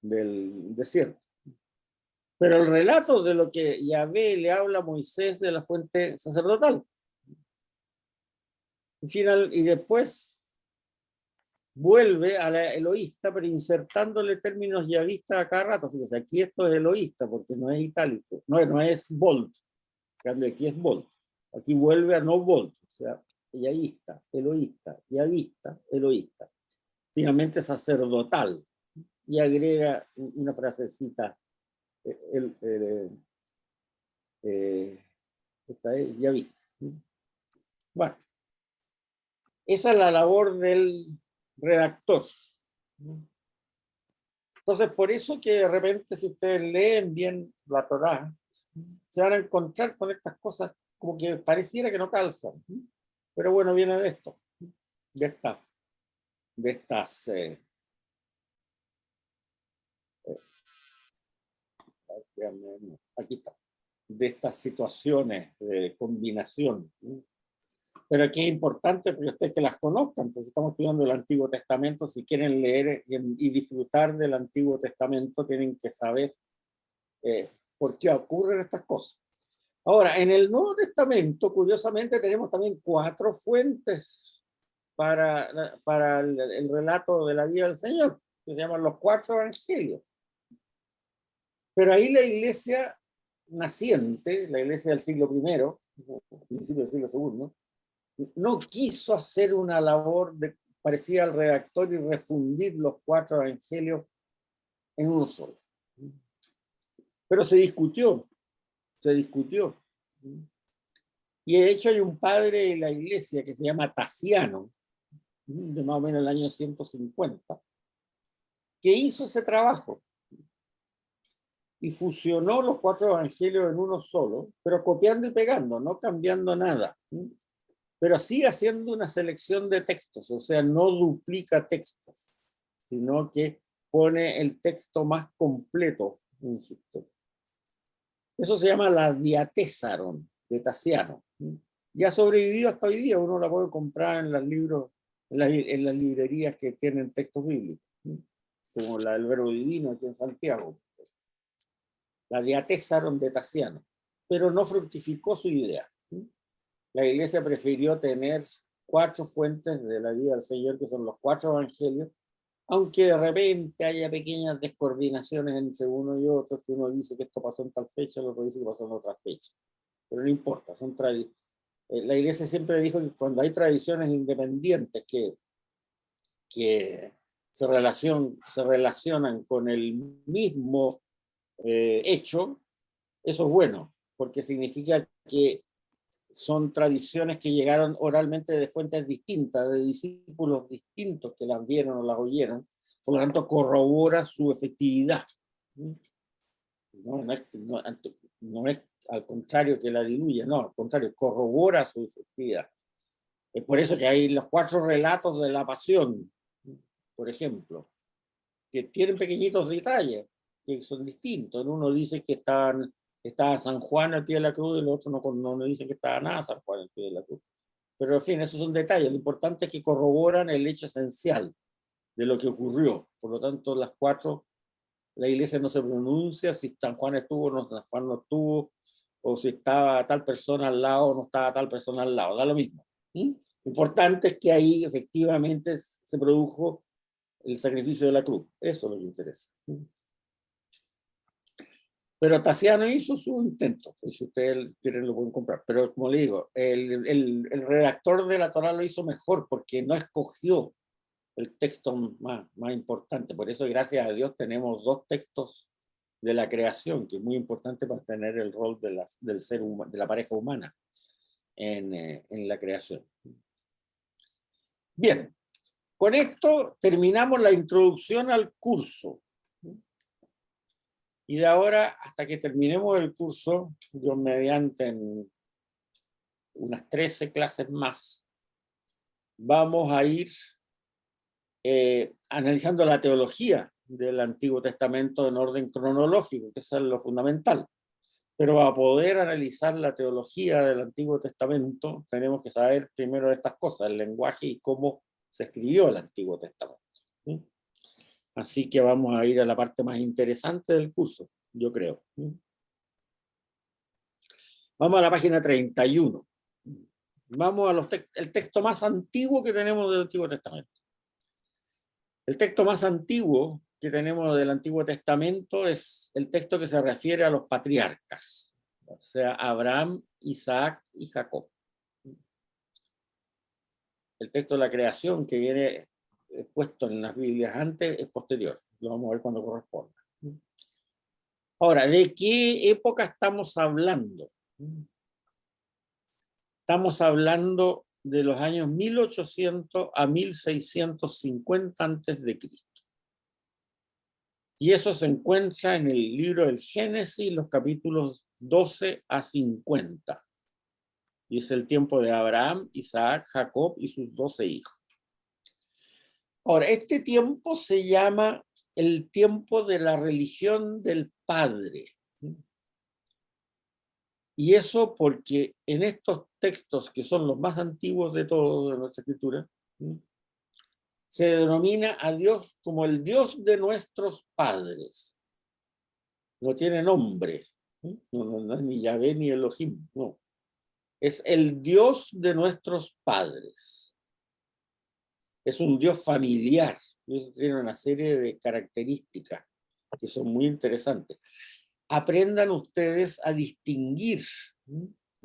del desierto. Pero el relato de lo que Yahvé le habla a Moisés de la fuente sacerdotal. Y después vuelve a la eloísta, pero insertándole términos yavistas a cada rato. Fíjese, aquí esto es eloísta porque no es itálico, no es bold. En cambio, aquí es bold. Aquí vuelve a no bold, o sea, yavista, eloísta, yavista, eloísta. Finalmente sacerdotal. Y agrega una frasecita. Esta es yavista. Bueno, esa es la labor del redactor. Entonces, por eso que de repente, si ustedes leen bien la Torá, se van a encontrar con estas cosas como que pareciera que no calzan. Pero bueno, viene de esto, de estas Aquí está, de estas situaciones de combinación. Pero aquí es importante porque ustedes que las conozcan, pues estamos estudiando el Antiguo Testamento, si quieren leer y disfrutar del Antiguo Testamento, tienen que saber por qué ocurren estas cosas. Ahora, en el Nuevo Testamento, curiosamente, tenemos también 4 fuentes para el relato de la vida del Señor, que se llaman los 4 evangelios. Pero ahí la iglesia naciente, la iglesia del siglo I, principio del siglo II, no quiso hacer una labor parecida al redactor y refundir los 4 evangelios en uno solo. Pero se discutió. Y de hecho hay un padre en la iglesia que se llama Tasiano, de más o menos el año 150, que hizo ese trabajo y fusionó los 4 evangelios en uno solo, pero copiando y pegando, no cambiando nada, pero sí haciendo una selección de textos, o sea, no duplica textos, sino que pone el texto más completo en su texto. Eso se llama la Diatésaron de Tasiano. Y ha sobrevivido hasta hoy día, uno la puede comprar en los libros, en las librerías que tienen textos bíblicos, como la del Verbo Divino aquí en Santiago. La Diatésaron de Tasiano, pero no fructificó su idea. La iglesia prefirió tener 4 fuentes de la vida del Señor, que son los 4 evangelios, aunque de repente haya pequeñas descoordinaciones entre uno y otro, que uno dice que esto pasó en tal fecha, el otro dice que pasó en otra fecha. Pero no importa, son tradiciones. La iglesia siempre dijo que cuando hay tradiciones independientes que se relacionan con el mismo hecho, eso es bueno, porque significa que son tradiciones que llegaron oralmente de fuentes distintas, de discípulos distintos que las vieron o las oyeron, por lo tanto corrobora su efectividad. No es al contrario que la diluye, no, al contrario, corrobora su efectividad. Es por eso que hay los 4 relatos de la pasión, por ejemplo, que tienen pequeñitos detalles, que son distintos. Uno dice que estaba San Juan al pie de la cruz y el otro no dice que estaba nada San Juan al pie de la cruz. Pero en fin, esos son detalles. Lo importante es que corroboran el hecho esencial de lo que ocurrió. Por lo tanto, las 4, la iglesia no se pronuncia si San Juan estuvo o no, San Juan no estuvo, o si estaba tal persona al lado o no estaba tal persona al lado. Da lo mismo. Lo importante es que ahí efectivamente se produjo el sacrificio de la cruz. Eso es lo que interesa. Pero Tasiano hizo su intento, y si ustedes quieren lo pueden comprar. Pero como le digo, el redactor de la Torá lo hizo mejor porque no escogió el texto más importante. Por eso, gracias a Dios, tenemos 2 textos de la creación, que es muy importante para tener el rol del ser humano, de la pareja humana en la creación. Bien, con esto terminamos la introducción al curso. Y de ahora, hasta que terminemos el curso, yo mediante en unas 13 clases más, vamos a ir analizando la teología del Antiguo Testamento en orden cronológico, que es lo fundamental. Pero para poder analizar la teología del Antiguo Testamento, tenemos que saber primero estas cosas, el lenguaje y cómo se escribió el Antiguo Testamento. ¿Sí? Así que vamos a ir a la parte más interesante del curso, yo creo. Vamos a la página 31. Vamos al texto más antiguo que tenemos del Antiguo Testamento. El texto más antiguo que tenemos del Antiguo Testamento es el texto que se refiere a los patriarcas, o sea, Abraham, Isaac y Jacob. El texto de la creación que viene puesto en las Biblias antes es posterior. Lo vamos a ver cuando corresponda. Ahora, ¿de qué época estamos hablando? Estamos hablando de los años 1800 a 1650 antes de Cristo. Y eso se encuentra en el libro del Génesis, los capítulos 12 a 50. Y es el tiempo de Abraham, Isaac, Jacob y sus 12 hijos. Ahora, este tiempo se llama el tiempo de la religión del Padre. Y eso porque en estos textos, que son los más antiguos de todos de nuestra escritura, se denomina a Dios como el Dios de nuestros padres. No tiene nombre. No es ni Yahvé ni Elohim, no. Es el Dios de nuestros padres. Es un Dios familiar. Y tiene una serie de características que son muy interesantes. Aprendan ustedes a distinguir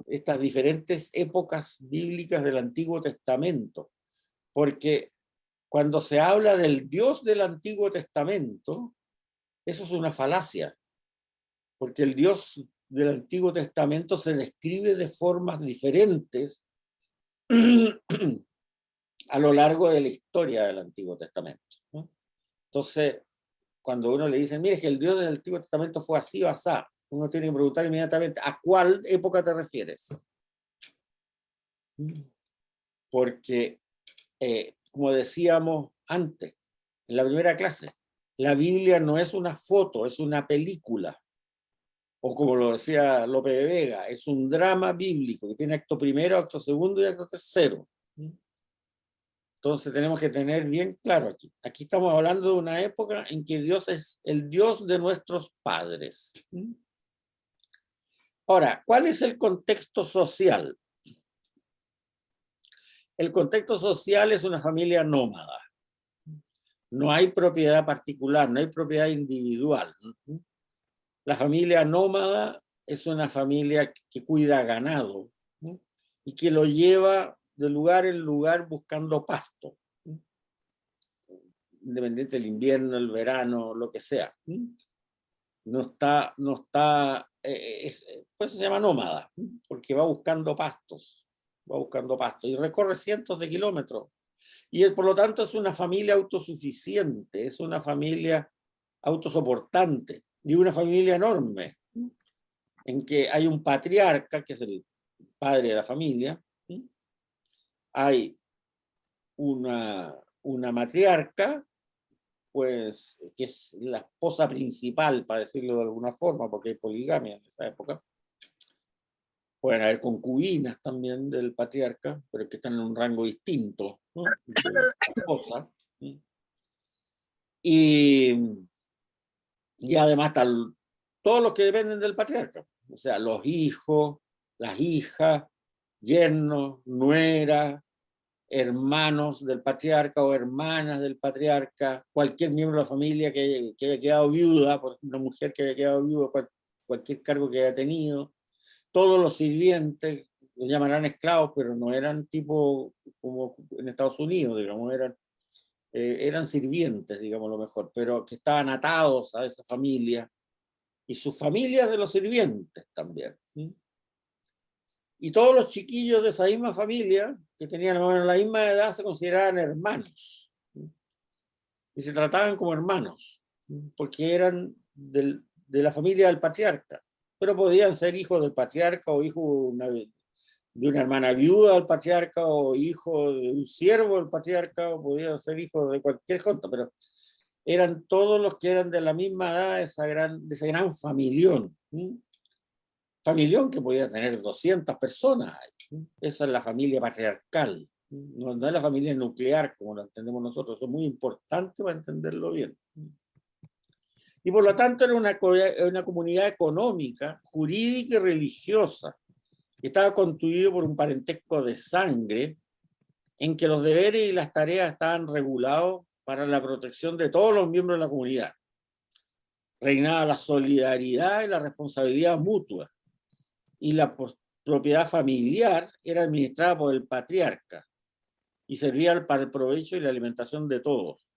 estas diferentes épocas bíblicas del Antiguo Testamento, porque cuando se habla del Dios del Antiguo Testamento, eso es una falacia, porque el Dios del Antiguo Testamento se describe de formas diferentes a lo largo de la historia del Antiguo Testamento, ¿no? Entonces, cuando uno le dice, mire, que el Dios del Antiguo Testamento fue así o asá, uno tiene que preguntar inmediatamente, ¿a cuál época te refieres? Porque, como decíamos antes, en la primera clase, la Biblia no es una foto, es una película. O como lo decía Lope de Vega, es un drama bíblico que tiene acto primero, acto segundo y acto tercero. Entonces tenemos que tener bien claro aquí. Aquí estamos hablando de una época en que Dios es el Dios de nuestros padres. Ahora, ¿cuál es el contexto social? El contexto social es una familia nómada. No hay propiedad particular, no hay propiedad individual. La familia nómada es una familia que cuida ganado, ¿no? Y que lo lleva de lugar en lugar buscando pasto, ¿no? Independiente del invierno, el verano, lo que sea. No está, pues se llama nómada, porque va buscando pastos y recorre cientos de kilómetros. Y por lo tanto es una familia autosuficiente, es una familia autosoportante y una familia enorme, en que hay un patriarca, que es el padre de la familia, hay una matriarca, pues, que es la esposa principal, para decirlo de alguna forma, porque hay poligamia en esa época. Pueden haber concubinas también del patriarca, pero que están en un rango distinto, ¿no? De la esposa. Y además están todos los que dependen del patriarca, o sea, los hijos, las hijas, yernos, nueras, hermanos del patriarca o hermanas del patriarca, cualquier miembro de la familia que haya quedado viuda, por ejemplo, una mujer que haya quedado viuda, cualquier cargo que haya tenido, todos los sirvientes, los llamarán esclavos, pero no eran tipo como en Estados Unidos, digamos, eran sirvientes, digamos lo mejor, pero que estaban atados a esa familia, y sus familias de los sirvientes también. Y todos los chiquillos de esa misma familia, que tenían más o menos la misma edad, se consideraban hermanos. Y se trataban como hermanos, porque eran de la familia del patriarca. Pero podían ser hijos del patriarca o hijos de una hermana viuda del patriarca o hijo de un siervo del patriarca, o podían ser hijos de cualquier cosa, pero eran todos los que eran de la misma edad de ese gran familión. Familión que podía tener 200 personas. Esa es la familia patriarcal. No es la familia nuclear como la entendemos nosotros. Eso es muy importante para entenderlo bien. Y por lo tanto era una comunidad económica, jurídica y religiosa. Estaba constituido por un parentesco de sangre en que los deberes y las tareas estaban regulados para la protección de todos los miembros de la comunidad. Reinaba la solidaridad y la responsabilidad mutua. Y la propiedad familiar era administrada por el patriarca y servía para el provecho y la alimentación de todos.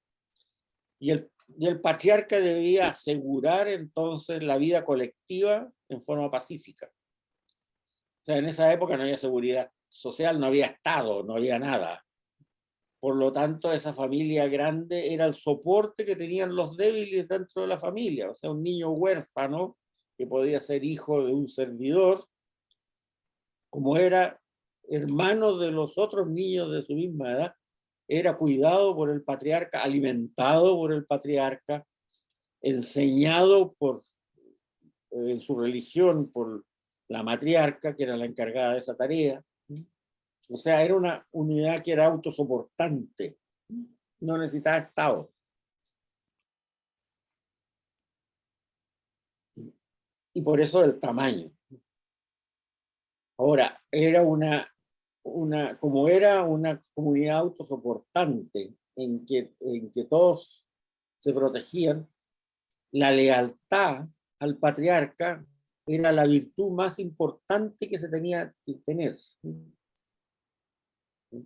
Y el patriarca debía asegurar entonces la vida colectiva en forma pacífica. O sea, en esa época no había seguridad social, no había Estado, no había nada. Por lo tanto, esa familia grande era el soporte que tenían los débiles dentro de la familia. O sea, un niño huérfano que podía ser hijo de un servidor, como era hermano de los otros niños de su misma edad, era cuidado por el patriarca, alimentado por el patriarca, enseñado en su religión por la matriarca, que era la encargada de esa tarea. O sea, era una unidad que era autosoportante, no necesitaba Estado. Y por eso el tamaño. Ahora, como era una comunidad autosoportante en que todos se protegían, la lealtad al patriarca era la virtud más importante que se tenía que tener.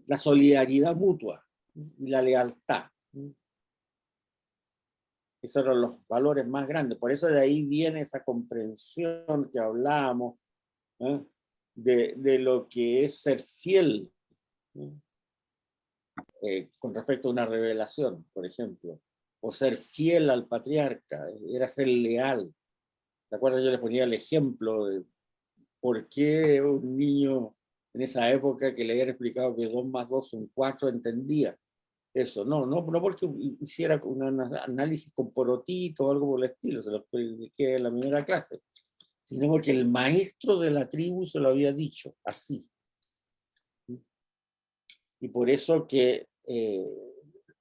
La solidaridad mutua y la lealtad. Esos eran los valores más grandes. Por eso de ahí viene esa comprensión que hablábamos, ¿eh? de lo que es ser fiel, con respecto a una revelación, por ejemplo, o ser fiel al patriarca, era ser leal. ¿De acuerdo? Yo les ponía el ejemplo de por qué un niño en esa época que le habían explicado que 2 más 2 son 4 entendía eso. No porque hiciera un análisis con porotito o algo por el estilo, se lo expliqué en la primera clase, sino porque el maestro de la tribu se lo había dicho así. Y por eso que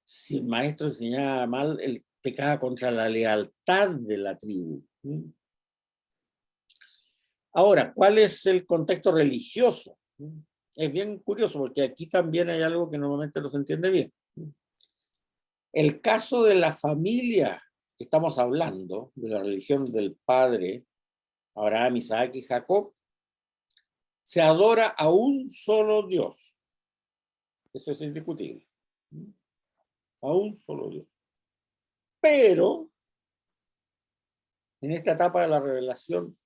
si el maestro enseñaba mal, él pecaba contra la lealtad de la tribu. Ahora, ¿cuál es el contexto religioso? Es bien curioso porque aquí también hay algo que normalmente no se entiende bien. El caso de la familia que estamos hablando, de la religión del padre, Abraham, Isaac y Jacob, se adora a un solo Dios. Eso es indiscutible. A un solo Dios. Pero, en esta etapa de la revelación,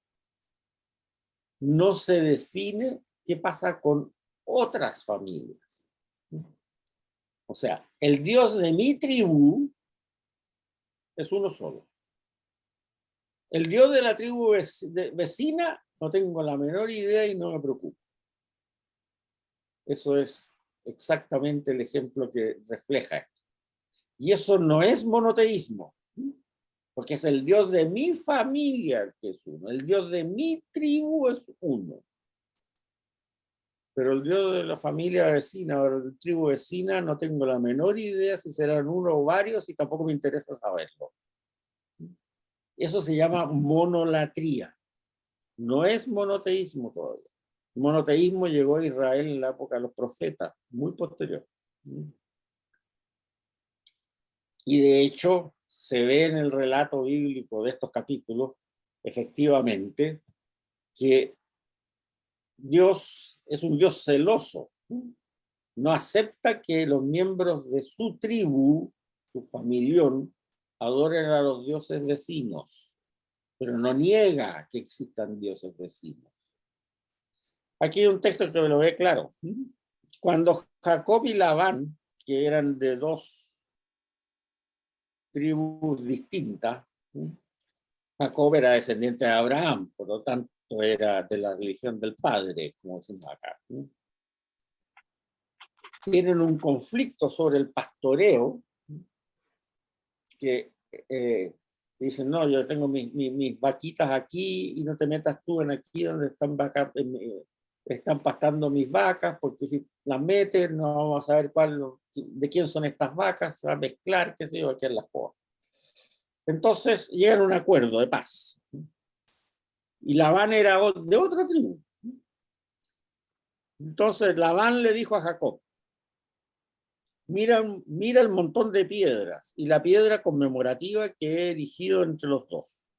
no se define qué pasa con otras familias. O sea, el Dios de mi tribu es uno solo. El Dios de la tribu vecina no tengo la menor idea y no me preocupa. Eso es exactamente el ejemplo que refleja esto. Y eso no es monoteísmo, porque es el Dios de mi familia el que es uno. El Dios de mi tribu es uno. Pero el Dios de la familia vecina o de la tribu vecina no tengo la menor idea si serán uno o varios y tampoco me interesa saberlo. Eso se llama monolatría. No es monoteísmo todavía. El monoteísmo llegó a Israel en la época de los profetas, muy posterior. Y de hecho, se ve en el relato bíblico de estos capítulos, efectivamente, que Dios es un Dios celoso. No acepta que los miembros de su tribu, su familión, adoren a los dioses vecinos, pero no niega que existan dioses vecinos. Aquí hay un texto que me lo ve claro. Cuando Jacob y Labán, que eran de 2 tribus distintas, Jacob era descendiente de Abraham, por lo tanto era de la religión del padre, como decimos acá. Tienen un conflicto sobre el pastoreo, que dicen, no, yo tengo mis vaquitas aquí y no te metas tú en aquí donde están vacas, están pastando mis vacas, porque si las metes no vamos a saber de quién son estas vacas, se va a mezclar, qué sé yo, quién las juega. Entonces llegan a un acuerdo de paz. Y Labán era de otra tribu. Entonces Labán le dijo a Jacob, mira el montón de piedras y la piedra conmemorativa que he erigido entre los dos.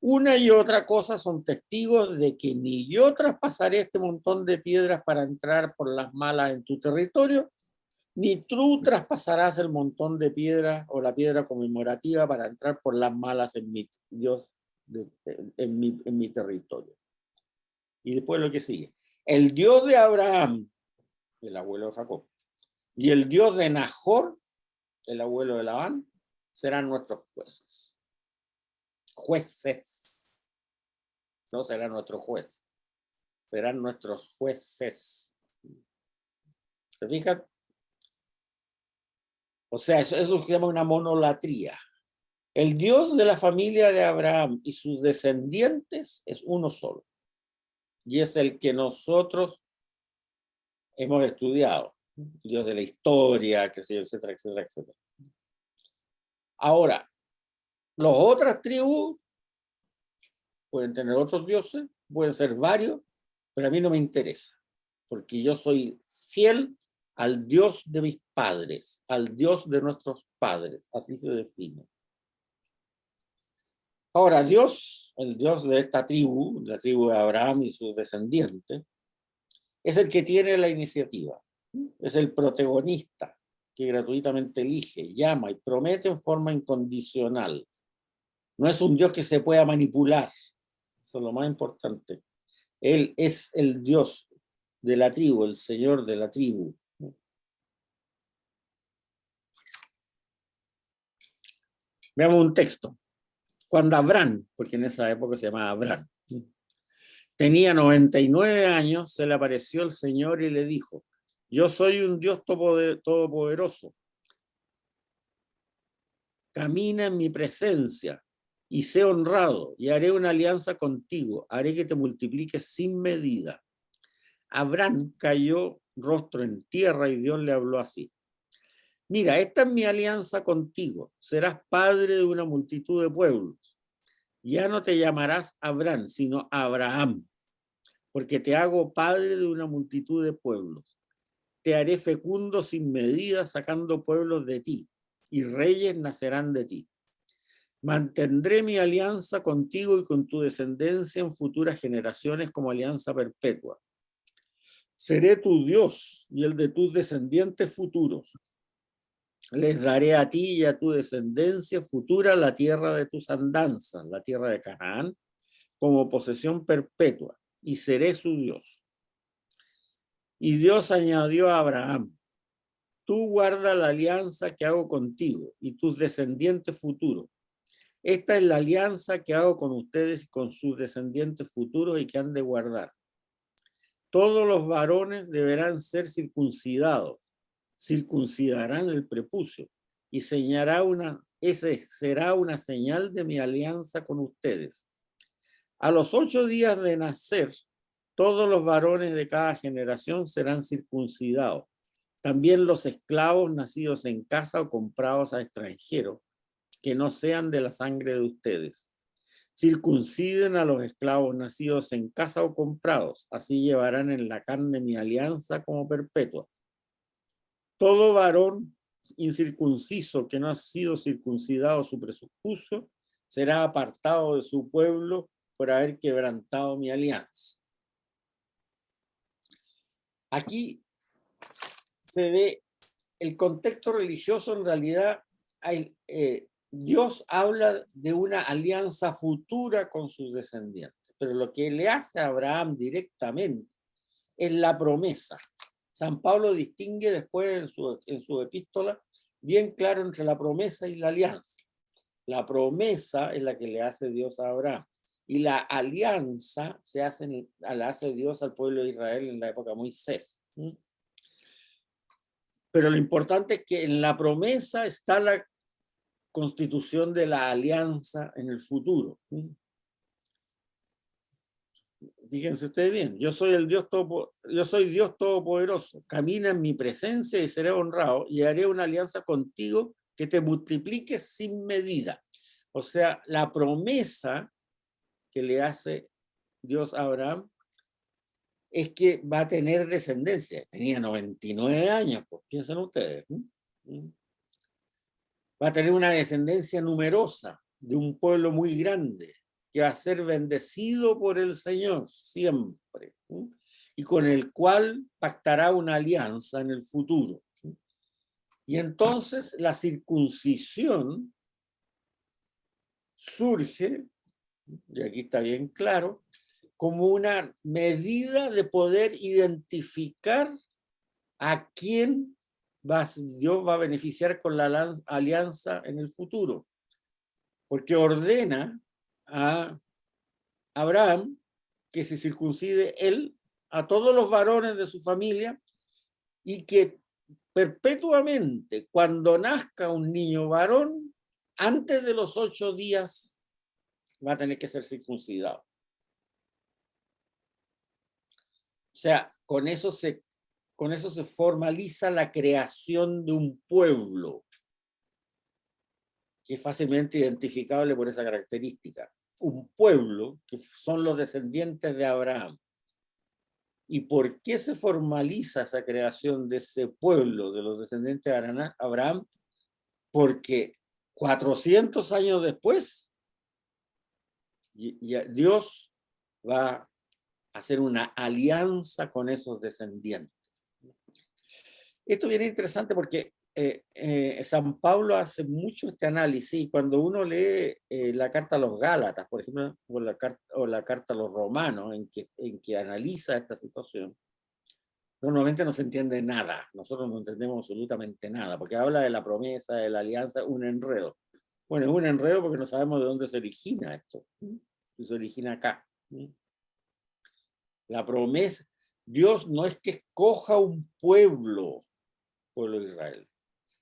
Una y otra cosa son testigos de que ni yo traspasaré este montón de piedras para entrar por las malas en tu territorio, ni tú traspasarás el montón de piedras o la piedra conmemorativa para entrar por las malas en mi territorio. Y después lo que sigue. El Dios de Abraham, el abuelo de Jacob, y el Dios de Nahor, el abuelo de Labán, serán nuestros jueces. Jueces. No serán nuestros jueces. Serán nuestros jueces. ¿Se fijan? O sea, eso se llama una monolatría. El Dios de la familia de Abraham y sus descendientes es uno solo. Y es el que nosotros hemos estudiado. El Dios de la historia, que sé yo, etcétera, etcétera, etcétera. Ahora, las otras tribus pueden tener otros dioses, pueden ser varios, pero a mí no me interesa, porque yo soy fiel al Dios de mis padres, al Dios de nuestros padres, así se define. Ahora, Dios, el Dios de esta tribu, la tribu de Abraham y sus descendientes, es el que tiene la iniciativa, es el protagonista que gratuitamente elige, llama y promete en forma incondicional. No es un Dios que se pueda manipular, eso es lo más importante. Él es el Dios de la tribu, el Señor de la tribu. Veamos un texto. Cuando Abraham, porque en esa época se llamaba Abraham, tenía 99 años, se le apareció el Señor y le dijo: yo soy un Dios todopoderoso. Camina en mi presencia y sé honrado, y haré una alianza contigo, haré que te multipliques sin medida. Abraham cayó rostro en tierra y Dios le habló así: mira, esta es mi alianza contigo, serás padre de una multitud de pueblos. Ya no te llamarás Abraham, sino Abraham, porque te hago padre de una multitud de pueblos. Te haré fecundo sin medida, sacando pueblos de ti, y reyes nacerán de ti. Mantendré mi alianza contigo y con tu descendencia en futuras generaciones como alianza perpetua. Seré tu Dios y el de tus descendientes futuros. Les daré a ti y a tu descendencia futura la tierra de tus andanzas, la tierra de Canaán, como posesión perpetua, y seré su Dios. Y Dios añadió a Abraham: tú guarda la alianza que hago contigo y tus descendientes futuros. Esta es la alianza que hago con ustedes y con sus descendientes futuros y que han de guardar. Todos los varones deberán ser circuncidados, circuncidarán el prepucio, y ese será una señal de mi alianza con ustedes. A los 8 días de nacer, todos los varones de cada generación serán circuncidados, también los esclavos nacidos en casa o comprados a extranjeros, que no sean de la sangre de ustedes. Circunciden a los esclavos nacidos en casa o comprados, así llevarán en la carne mi alianza como perpetua. Todo varón incircunciso que no ha sido circuncidado su prepucio será apartado de su pueblo por haber quebrantado mi alianza. Aquí se ve el contexto religioso. En realidad Dios habla de una alianza futura con sus descendientes, pero lo que le hace a Abraham directamente es la promesa. San Pablo distingue después en su epístola bien claro entre la promesa y la alianza. La promesa es la que le hace Dios a Abraham, y la alianza la hace Dios al pueblo de Israel en la época de Moisés. Pero lo importante es que en la promesa está la constitución de la alianza en el futuro. Fíjense ustedes bien, yo soy Dios todopoderoso, camina en mi presencia y seré honrado, y haré una alianza contigo que te multiplique sin medida. O sea, la promesa que le hace Dios a Abraham es que va a tener descendencia. Tenía 99 años, pues piensen ustedes. Va a tener una descendencia numerosa de un pueblo muy grande, que va a ser bendecido por el Señor siempre, y con el cual pactará una alianza en el futuro. Y entonces la circuncisión surge, y aquí está bien claro, como una medida de poder identificar a quién Dios va a beneficiar con la alianza en el futuro, porque ordena a Abraham que se circuncide él, a todos los varones de su familia, y que perpetuamente, cuando nazca un niño varón, antes de los 8 días va a tener que ser circuncidado. O sea, con eso se formaliza la creación de un pueblo que es fácilmente identificable por esa característica. Un pueblo que son los descendientes de Abraham. ¿Y por qué se formaliza esa creación de ese pueblo de los descendientes de Abraham? Porque 400 años después, Dios va a hacer una alianza con esos descendientes. Esto viene interesante porque San Pablo hace mucho este análisis, y cuando uno lee la carta a los Gálatas, por ejemplo, o la carta a los Romanos, en que analiza esta situación, normalmente no se entiende nada. Nosotros no entendemos absolutamente nada, porque habla de la promesa, de la alianza, un enredo. Bueno, es un enredo porque no sabemos de dónde se origina esto. Se origina acá. La promesa, Dios no es que escoja un pueblo de Israel.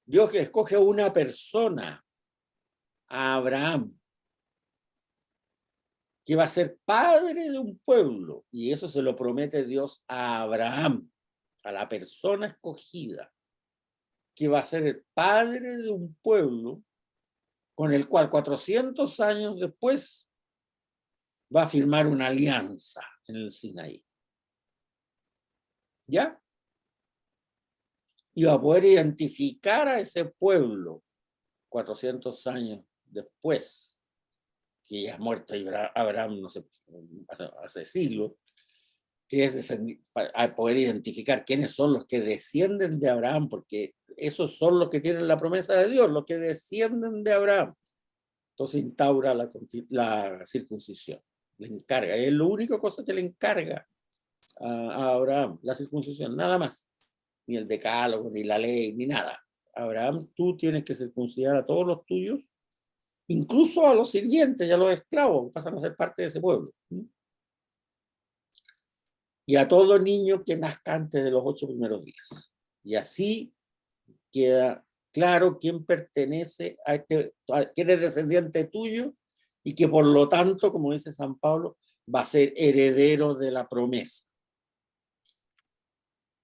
Dios que escoge a una persona, a Abraham, que va a ser padre de un pueblo, y eso se lo promete Dios a Abraham, a la persona escogida, que va a ser el padre de un pueblo con el cual 400 años después va a firmar una alianza en el Sinaí. ¿Ya? Y va a poder identificar a ese pueblo 400 años después, que ya ha muerto Abraham, no sé, hace siglos, que es a poder identificar quiénes son los que descienden de Abraham, porque esos son los que tienen la promesa de Dios, los que descienden de Abraham. Entonces instaura la circuncisión, le encarga, es la única cosa que le encarga a Abraham, la circuncisión, nada más, ni el decálogo, ni la ley, ni nada. Abraham, tú tienes que circuncidar a todos los tuyos, incluso a los sirvientes y a los esclavos, que pasan a ser parte de ese pueblo. Y a todo niño que nazca antes de los 8 primeros días. Y así queda claro quién pertenece a quién es descendiente tuyo, y que por lo tanto, como dice San Pablo, va a ser heredero de la promesa.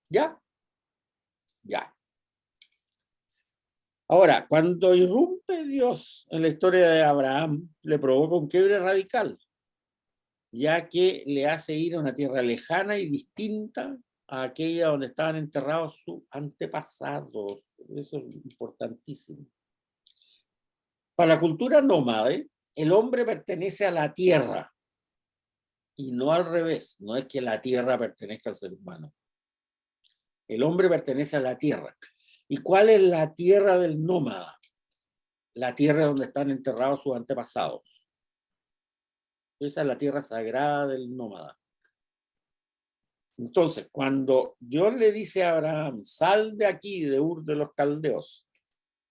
¿Ya? Ya. Ahora, cuando irrumpe Dios en la historia de Abraham, le provoca un quiebre radical, ya que le hace ir a una tierra lejana y distinta a aquella donde estaban enterrados sus antepasados. Eso es importantísimo. Para la cultura nómade, el hombre pertenece a la tierra y no al revés. No es que la tierra pertenezca al ser humano. El hombre pertenece a la tierra. ¿Y cuál es la tierra del nómada? La tierra donde están enterrados sus antepasados. Esa es la tierra sagrada del nómada. Entonces, cuando Dios le dice a Abraham, sal de aquí, de Ur de los Caldeos,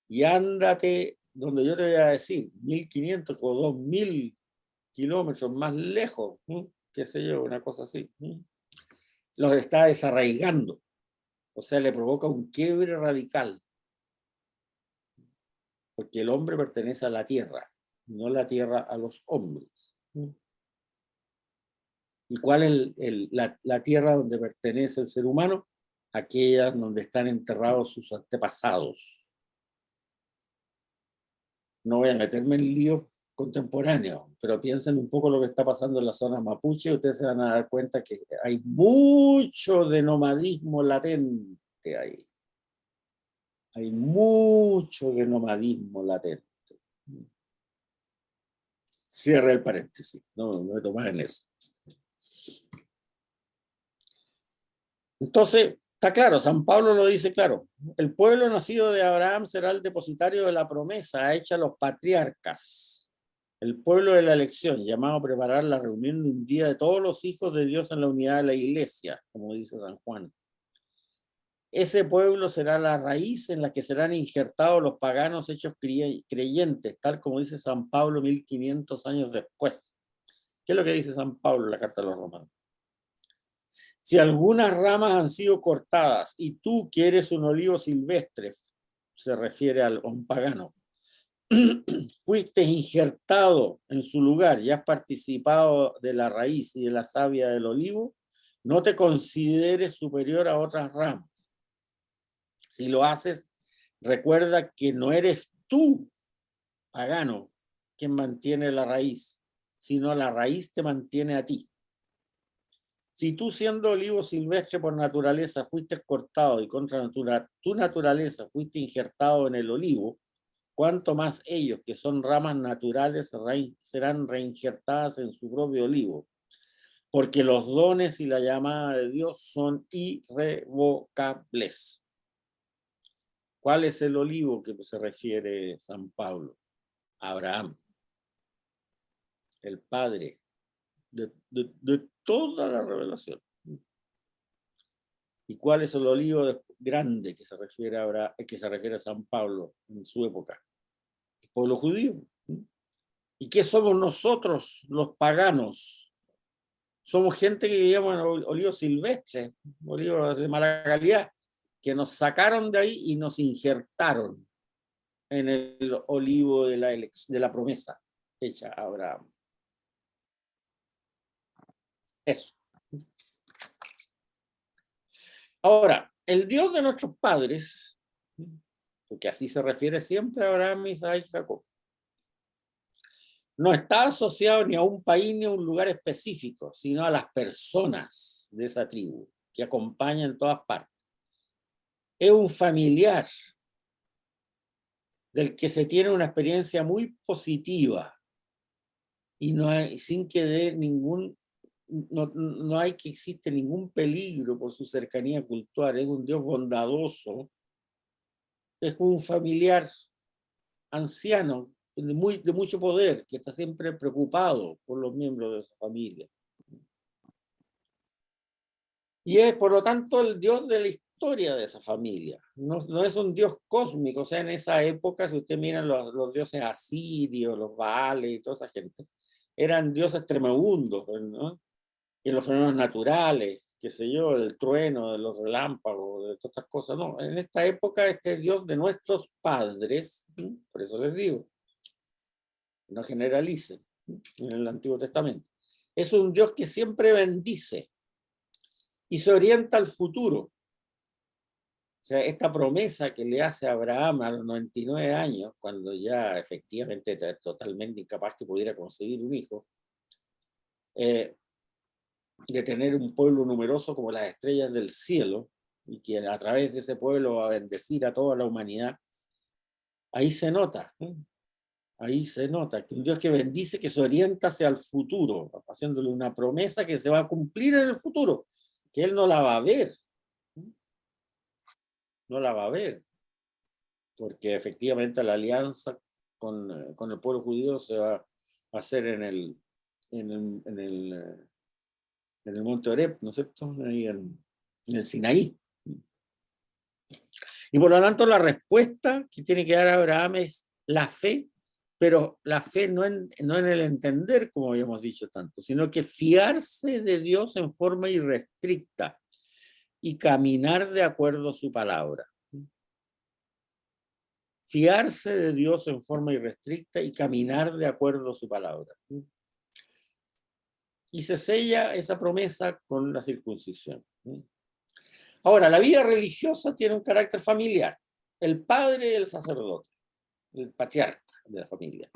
y ándate donde yo te voy a decir, 1500 o 2000 kilómetros más lejos, qué sé yo, una cosa así, los está desarraigando. O sea, le provoca un quiebre radical. Porque el hombre pertenece a la tierra, no la tierra a los hombres. ¿Y cuál es la tierra donde pertenece el ser humano? Aquella donde están enterrados sus antepasados. No voy a meterme en líos contemporáneos, pero piensen un poco lo que está pasando en la zona mapuche, y ustedes se van a dar cuenta que hay mucho de nomadismo latente ahí. Hay mucho de nomadismo latente. Cierre el paréntesis, no me tomas en eso. Entonces, está claro, San Pablo lo dice claro, el pueblo nacido de Abraham será el depositario de la promesa hecha a los patriarcas, el pueblo de la elección, llamado a preparar la reunión de un día de todos los hijos de Dios en la unidad de la iglesia, como dice San Juan. Ese pueblo será la raíz en la que serán injertados los paganos hechos creyentes, tal como dice San Pablo 1500 años después. ¿Qué es lo que dice San Pablo en la carta a los romanos? Si algunas ramas han sido cortadas y tú quieres un olivo silvestre, se refiere a un pagano, fuiste injertado en su lugar y has participado de la raíz y de la savia del olivo, no te consideres superior a otras ramas. Si lo haces, recuerda que no eres tú, pagano, quien mantiene la raíz, sino la raíz te mantiene a ti. Si tú, siendo olivo silvestre por naturaleza, fuiste cortado y contra tu naturaleza fuiste injertado en el olivo, cuanto más ellos, que son ramas naturales, serán reinjertadas en su propio olivo, porque los dones y la llamada de Dios son irrevocables. ¿Cuál es el olivo que se refiere San Pablo? Abraham, el padre de toda la revelación. ¿Y cuál es el olivo grande que se refiere a San Pablo en su época? El pueblo judío. ¿Y qué somos nosotros, los paganos? Somos gente que vivíamos en olivos silvestres, olivos de mala calidad, que nos sacaron de ahí y nos injertaron en el olivo de la promesa hecha a Abraham. Eso. Ahora, el Dios de nuestros padres, porque así se refiere siempre a Abraham, Isaac y Jacob, no está asociado ni a un país ni a un lugar específico, sino a las personas de esa tribu que acompañan en todas partes. Es un familiar del que se tiene una experiencia muy positiva y no hay, sin que dé ningún, no hay que existe ningún peligro por su cercanía cultural. Es un Dios bondadoso, es un familiar anciano de mucho poder, que está siempre preocupado por los miembros de su familia. Y es, por lo tanto, el Dios de la historia de esa familia. No es un Dios cósmico. O sea, en esa época, si usted mira los dioses asirios, los Baales y toda esa gente, eran dioses tremendos, ¿no? Y los fenómenos naturales, qué sé yo, del trueno, de los relámpagos, de todas estas cosas. No, en esta época este Dios de nuestros padres, por eso les digo, no generalicen, en el Antiguo Testamento, es un Dios que siempre bendice y se orienta al futuro. O sea, esta promesa que le hace a Abraham a los 99 años, cuando ya efectivamente está totalmente incapaz que pudiera concebir un hijo, de tener un pueblo numeroso como las estrellas del cielo, y que a través de ese pueblo va a bendecir a toda la humanidad, ahí se nota, ahí se nota que un Dios que bendice, que se orienta hacia el futuro, haciéndole una promesa que se va a cumplir en el futuro, que él no la va a ver, no la va a ver, porque efectivamente la alianza con el pueblo judío se va a hacer en el monte Oreb, ¿no es cierto? Ahí en el Sinaí. Y por lo tanto la respuesta que tiene que dar Abraham es la fe, pero la fe no en el entender, como habíamos dicho tanto, sino que fiarse de Dios en forma irrestricta y caminar de acuerdo a su palabra. Fiarse de Dios en forma irrestricta y caminar de acuerdo a su palabra. Y se sella esa promesa con la circuncisión. Ahora, la vida religiosa tiene un carácter familiar. El padre y el sacerdote, el patriarca de la familia.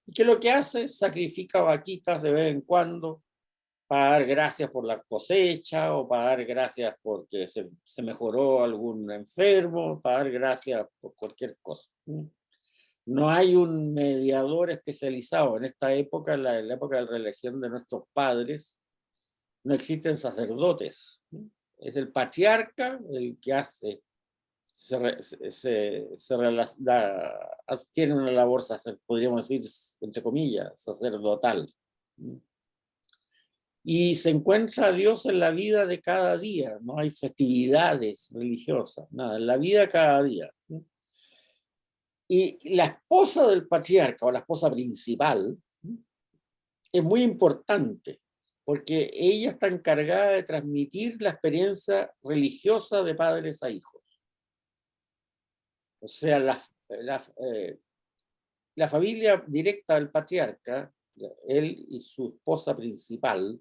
Y que lo que hace es sacrifica vaquitas de vez en cuando para dar gracias por la cosecha o para dar gracias porque se mejoró algún enfermo, para dar gracias por cualquier cosa. No hay un mediador especializado. En esta época, en la época de la reelección de nuestros padres, no existen sacerdotes. Es el patriarca el que hace, tiene una labor, podríamos decir, entre comillas, sacerdotal. Y se encuentra a Dios en la vida de cada día. No hay festividades religiosas, nada, en la vida cada día. Y la esposa del patriarca o la esposa principal es muy importante porque ella está encargada de transmitir la experiencia religiosa de padres a hijos. O sea, la familia directa del patriarca, él y su esposa principal,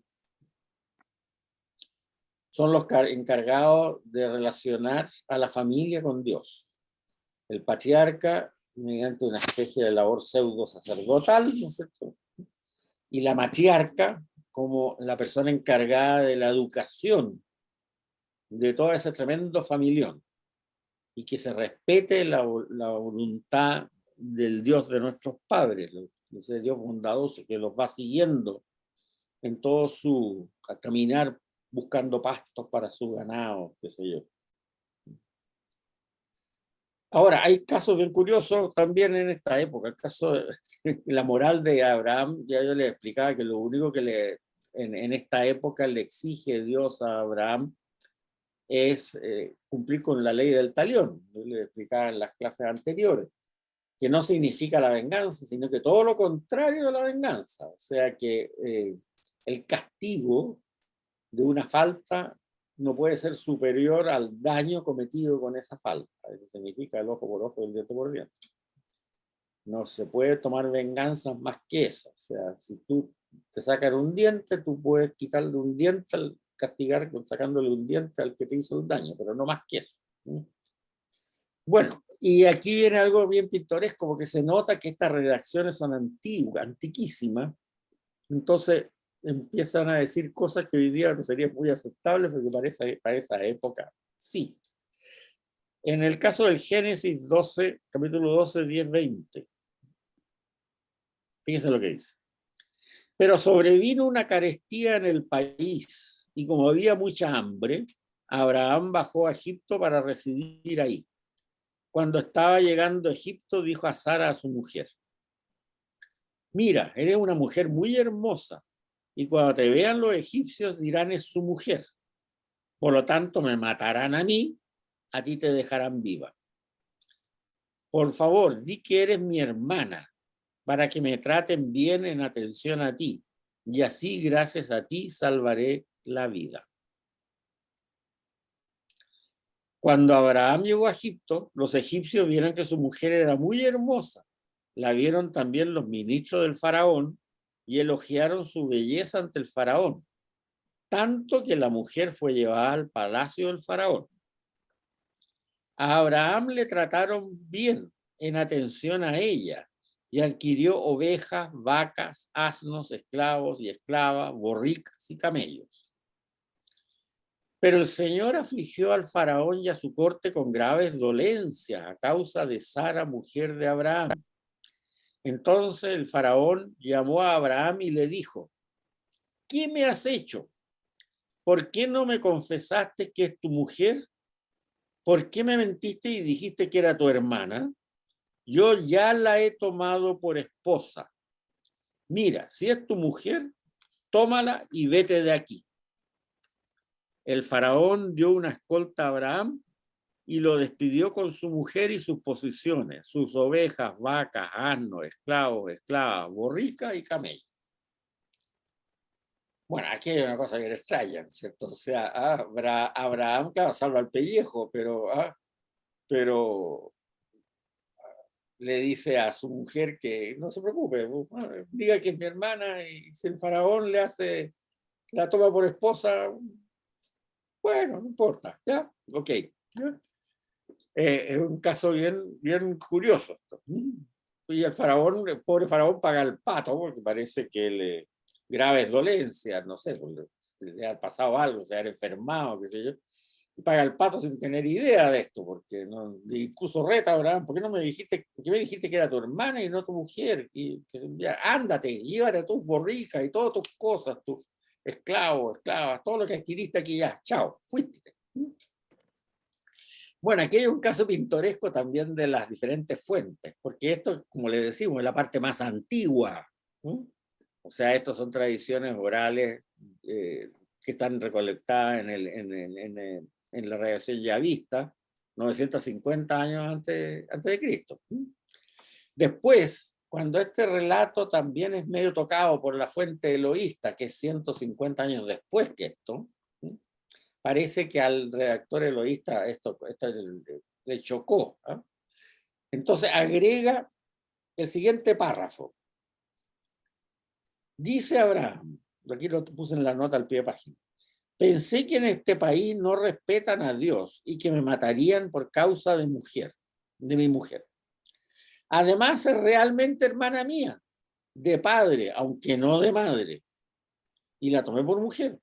son los encargados de relacionar a la familia con Dios. El patriarca, mediante una especie de labor pseudo sacerdotal, ¿no es cierto? Y la matriarca, como la persona encargada de la educación de todo ese tremendo familión, y que se respete la voluntad del Dios de nuestros padres, ese Dios bondadoso que los va siguiendo en todo su caminar buscando pastos para su ganado, qué sé yo. Ahora, hay casos bien curiosos también en esta época. El caso de la moral de Abraham, ya yo les explicaba que lo único que en esta época le exige Dios a Abraham es cumplir con la ley del talión. Yo les explicaba en las clases anteriores, que no significa la venganza, sino que todo lo contrario de la venganza. O sea que el castigo de una falta no puede ser superior al daño cometido con esa falta. Eso significa el ojo por ojo, el diente por diente. No se puede tomar venganzas más que eso. O sea, si tú te sacan un diente, tú puedes quitarle un diente al castigar sacándole un diente al que te hizo el daño, pero no más que eso. Bueno, y aquí viene algo bien pintoresco, porque se nota que estas redacciones son antiguas, antiquísimas. Entonces empiezan a decir cosas que hoy día no serían muy aceptables, porque para esa época sí. En el caso del Génesis 12, capítulo 12, 10, 20, fíjense lo que dice. Pero sobrevino una carestía en el país, y como había mucha hambre, Abraham bajó a Egipto para residir ahí. Cuando estaba llegando a Egipto, dijo a Sara, a su mujer: mira, eres una mujer muy hermosa, y cuando te vean los egipcios dirán es su mujer. Por lo tanto, me matarán a mí, a ti te dejarán viva. Por favor, di que eres mi hermana, para que me traten bien en atención a ti, y así, gracias a ti, salvaré la vida. Cuando Abraham llegó a Egipto, los egipcios vieron que su mujer era muy hermosa. La vieron también los ministros del faraón y elogiaron su belleza ante el faraón, tanto que la mujer fue llevada al palacio del faraón. A Abraham le trataron bien en atención a ella y adquirió ovejas, vacas, asnos, esclavos y esclavas, borricas y camellos. Pero el Señor afligió al faraón y a su corte con graves dolencias a causa de Sara, mujer de Abraham. Entonces el faraón llamó a Abraham y le dijo: ¿qué me has hecho? ¿Por qué no me confesaste que es tu mujer? ¿Por qué me mentiste y dijiste que era tu hermana? Yo ya la he tomado por esposa. Mira, si es tu mujer, tómala y vete de aquí. El faraón dio una escolta a Abraham y lo despidió con su mujer y sus posesiones, sus ovejas, vacas, asnos, esclavos, esclavas, borricas y camellos. Bueno, aquí hay una cosa que era extraña, ¿cierto? O sea, Abraham, claro, salva al pellejo, pero le dice a su mujer que no se preocupe, diga que es mi hermana, y si el faraón la toma por esposa, bueno, no importa, ¿ya? Ok. Es un caso bien curioso esto. Y el pobre faraón paga el pato, porque parece que le graves dolencias, no sé, le ha pasado algo, se ha enfermado, qué sé yo, y paga el pato sin tener idea de esto, porque no, incluso reta, Abraham, ¿por qué me dijiste que era tu hermana y no tu mujer? Ándate, llévate tus borricas y todas tus cosas, tus esclavos, esclavas, todo lo que adquiriste aquí ya, chao, fuiste. Bueno, aquí hay un caso pintoresco también de las diferentes fuentes, porque esto, como le decimos, es la parte más antigua. O sea, estos son tradiciones orales que están recolectadas en la radiación yavista, 950 años antes de Cristo. Después, cuando este relato también es medio tocado por la fuente eloísta, que es 150 años después que esto, parece que al redactor eloísta esto le chocó. Entonces agrega el siguiente párrafo. Dice Abraham, aquí lo puse en la nota al pie de página: pensé que en este país no respetan a Dios y que me matarían por causa de mi mujer. Además, es realmente hermana mía, de padre, aunque no de madre, y la tomé por mujer.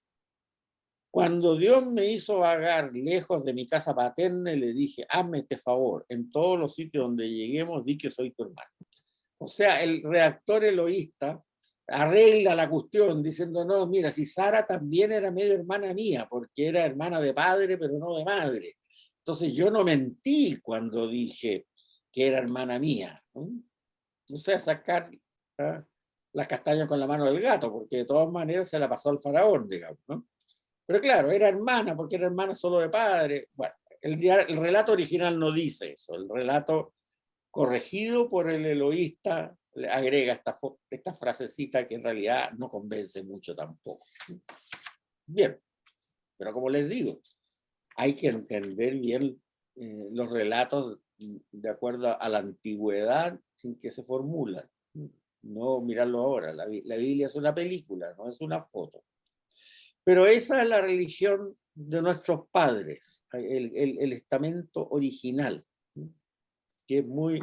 Cuando Dios me hizo vagar lejos de mi casa paterna, le dije: hazme este favor, en todos los sitios donde lleguemos, di que soy tu hermano. O sea, el redactor eloísta arregla la cuestión diciendo: no, mira, si Sara también era medio hermana mía, porque era hermana de padre, pero no de madre. Entonces yo no mentí cuando dije que era hermana mía, ¿no? O sea, sacar las castañas con la mano del gato, porque de todas maneras se la pasó al faraón, digamos, ¿no? Pero claro, era hermana, porque era hermana solo de padre. Bueno, el relato original no dice eso. El relato corregido por el eloísta le agrega esta frasecita que en realidad no convence mucho tampoco. Bien, pero como les digo, hay que entender bien los relatos de acuerdo a la antigüedad en que se formulan. No mirarlo ahora. La Biblia es una película, no es una foto. Pero esa es la religión de nuestros padres, el estamento original, que es muy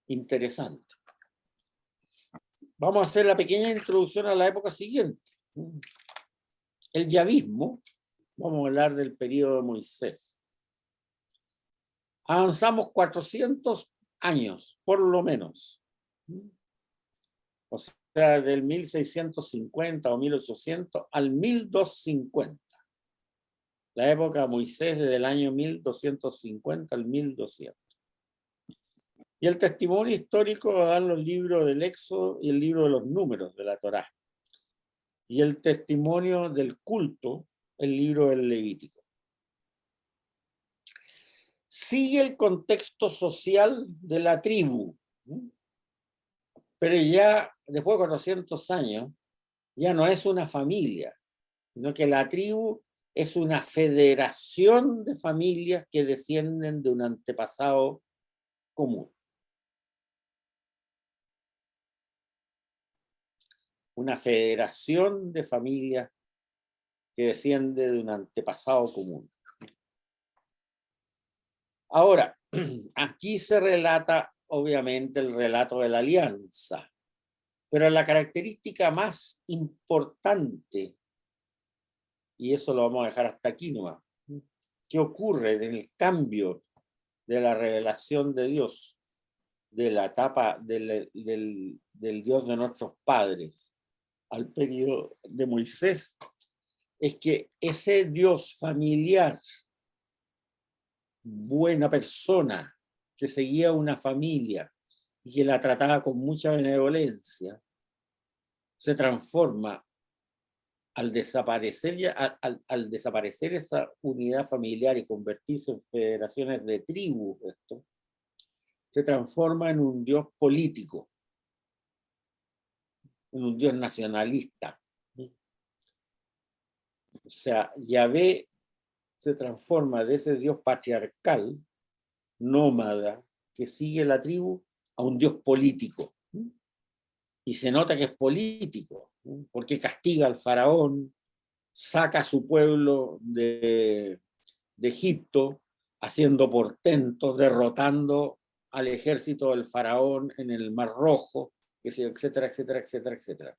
interesante. Vamos a hacer la pequeña introducción a la época siguiente. El yavismo, vamos a hablar del periodo de Moisés. Avanzamos 400 años, por lo menos. O sea, del 1650 o 1800 al 1250. La época de Moisés desde el año 1250 al 1200. Y el testimonio histórico va a dar los libros del Éxodo y el libro de los números de la Torá. Y el testimonio del culto, el libro del Levítico. Sigue el contexto social de la tribu, pero ya después de 400 años, ya no es una familia, sino que la tribu es una federación de familias que descienden de un antepasado común. Una federación de familias que desciende de un antepasado común. Ahora, aquí se relata, obviamente, el relato de la alianza, pero la característica más importante, y eso lo vamos a dejar hasta aquí nomás, ¿qué ocurre en el cambio de la revelación de Dios, de la etapa del Dios de nuestros padres al periodo de Moisés? Es que ese Dios familiar, buena persona, que seguía una familia y que la trataba con mucha benevolencia, se transforma al desaparecer, al desaparecer esa unidad familiar y convertirse en federaciones de tribus, se transforma en un Dios político, en un Dios nacionalista. O sea, Yahvé se transforma de ese Dios patriarcal, nómada, que sigue la tribu, a un Dios político. Y se nota que es político, porque castiga al faraón, saca a su pueblo de Egipto, haciendo portentos, derrotando al ejército del faraón en el Mar Rojo, etcétera, etcétera, etcétera, etcétera.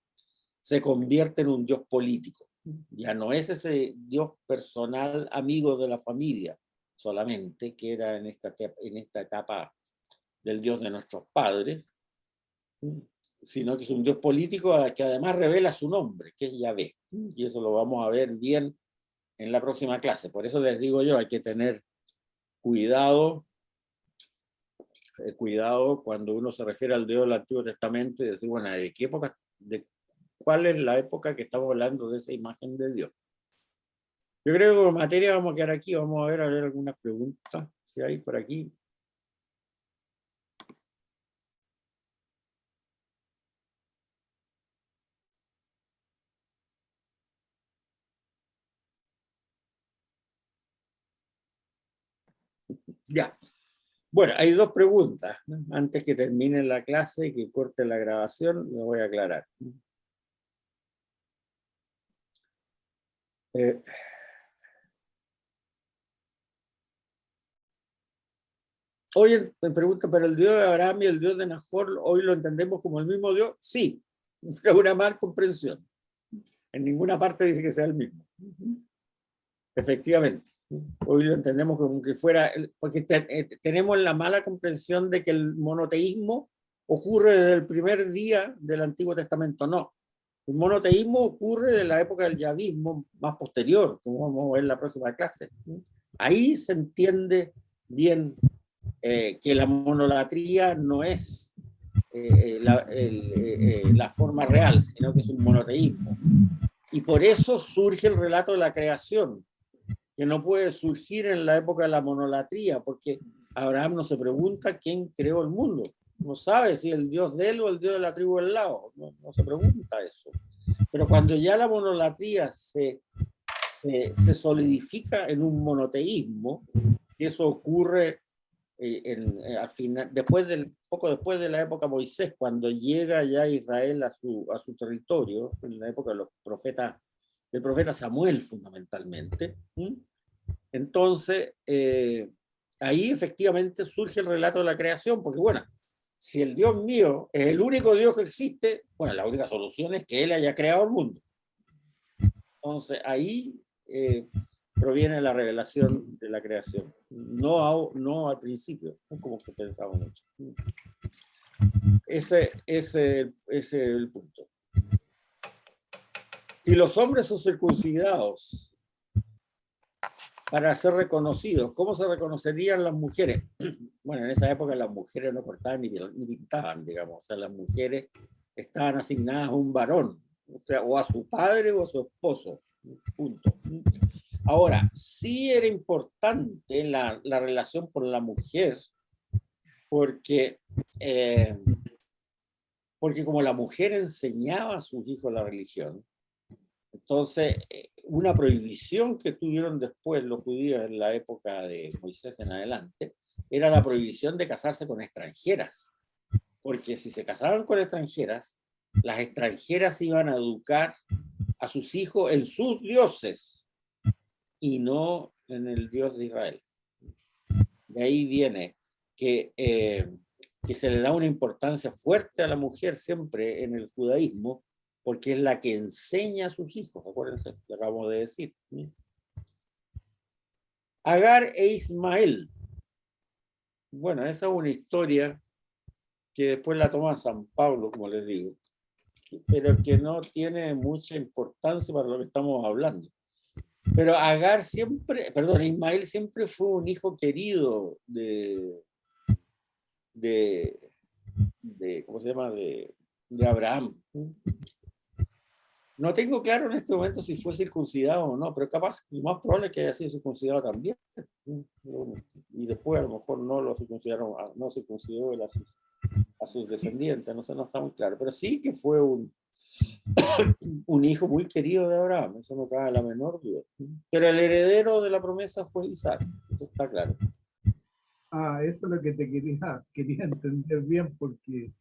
Se convierte en un Dios político. Ya no es ese Dios personal, amigo de la familia, solamente, que era en esta etapa del Dios de nuestros padres, sino que es un Dios político que además revela su nombre, que es Yahvé. Y eso lo vamos a ver bien en la próxima clase. Por eso les digo yo, hay que tener cuidado cuando uno se refiere al Dios del Antiguo Testamento y decir, bueno, ¿de qué época, cuál es la época que estamos hablando de esa imagen de Dios? Yo creo que en materia vamos a quedar aquí, vamos a ver algunas preguntas, si hay por aquí. Ya. Bueno, hay dos preguntas, ¿no? Antes que termine la clase y que corte la grabación, lo voy a aclarar. Hoy me pregunta, ¿pero el Dios de Abraham y el Dios de Nahor hoy lo entendemos como el mismo Dios? Sí, es una mal comprensión. En ninguna parte dice que sea el mismo. Efectivamente. Hoy lo entendemos como que fuera, porque tenemos la mala comprensión de que el monoteísmo ocurre desde el primer día del Antiguo Testamento. No. El monoteísmo ocurre de la época del yavismo más posterior, como vamos a ver en la próxima clase. Ahí se entiende bien que la monolatría no es la forma real, sino que es un monoteísmo. Y por eso surge el relato de la creación, que no puede surgir en la época de la monolatría, porque Abraham no se pregunta quién creó el mundo. No sabe si el Dios de él o el Dios de la tribu del lado. No se pregunta eso. Pero cuando ya la monolatría se solidifica en un monoteísmo, eso ocurre al final, poco después de la época de Moisés, cuando llega ya Israel a su territorio, en la época de los profetas, del profeta Samuel fundamentalmente. Entonces, ahí efectivamente surge el relato de la creación, porque bueno, si el Dios mío es el único Dios que existe, bueno, la única solución es que Él haya creado el mundo. Entonces, ahí proviene la revelación de la creación, no al principio, no como que pensábamos mucho. Ese es el punto. Si los hombres son circuncidados para ser reconocidos, ¿cómo se reconocerían las mujeres? Bueno, en esa época las mujeres no cortaban ni pintaban, digamos, o sea, las mujeres estaban asignadas a un varón, o sea, o a su padre o a su esposo, punto. Ahora, sí era importante la relación con la mujer, porque como la mujer enseñaba a sus hijos la religión, entonces una prohibición que tuvieron después los judíos en la época de Moisés en adelante, era la prohibición de casarse con extranjeras, porque si se casaban con extranjeras, las extranjeras iban a educar a sus hijos en sus dioses, y no en el Dios de Israel. De ahí viene que se le da una importancia fuerte a la mujer siempre en el judaísmo, porque es la que enseña a sus hijos, acuérdense, lo acabamos de decir. Agar e Ismael. Bueno, esa es una historia que después la toma San Pablo, como les digo, pero que no tiene mucha importancia para lo que estamos hablando. Pero Ismael siempre fue un hijo querido ¿cómo se llama? De Abraham. No tengo claro en este momento si fue circuncidado o no, pero capaz, lo más probable es que haya sido circuncidado también. Y después a lo mejor no lo circuncidaron, no circuncidó él a sus descendientes, no está muy claro. Pero sí que fue un hijo muy querido de Abraham, eso no cabe la menor duda. Pero el heredero de la promesa fue Isaac, eso está claro. Eso es lo que te quería entender bien, porque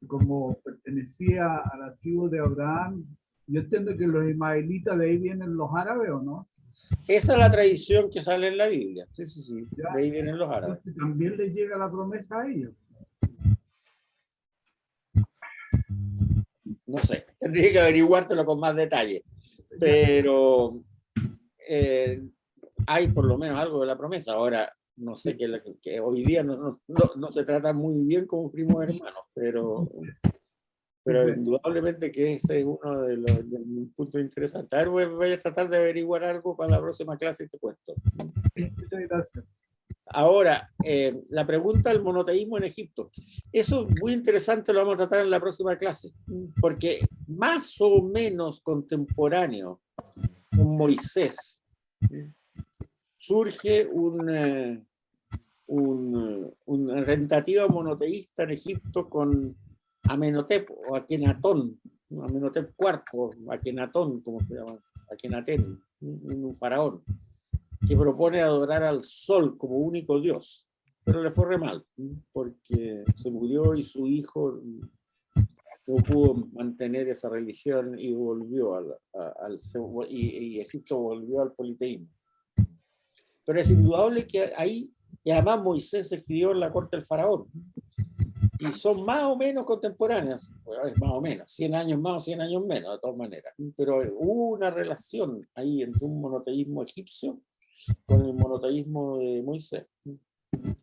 como pertenecía a la tribu de Abraham, yo entiendo que los ismaelitas de ahí vienen los árabes, ¿o no? Esa es la tradición que sale en la Biblia, sí, ¿Ya? De ahí vienen los árabes. Entonces, también les llega la promesa a ellos. No sé, tendría que averiguártelo con más detalle, pero hay por lo menos algo de la promesa. Ahora, no sé, que hoy día no se trata muy bien como primos hermanos, pero indudablemente que ese es uno de los puntos interesantes. A ver, voy a tratar de averiguar algo para la próxima clase y te cuento. Muchas gracias. Ahora, la pregunta del monoteísmo en Egipto. Eso es muy interesante, lo vamos a tratar en la próxima clase, porque más o menos contemporáneo con Moisés surge una tentativa monoteísta en Egipto con Amenhotep o Akenatón, Amenhotep IV, Akenatón, como se llama, Akenatén, un faraón, que propone adorar al sol como único Dios. pero le fue re mal, porque se murió y su hijo no pudo mantener esa religión y volvió y Egipto volvió al politeísmo. Pero es indudable que ahí, y además Moisés escribió en la corte del faraón, y son más o menos contemporáneas, bueno, es más o menos, 100 años más o 100 años menos, de todas maneras, pero hubo una relación ahí entre un monoteísmo egipcio con el monoteísmo de Moisés.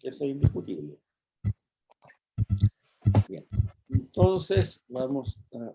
Eso es indiscutible. Bien, entonces vamos a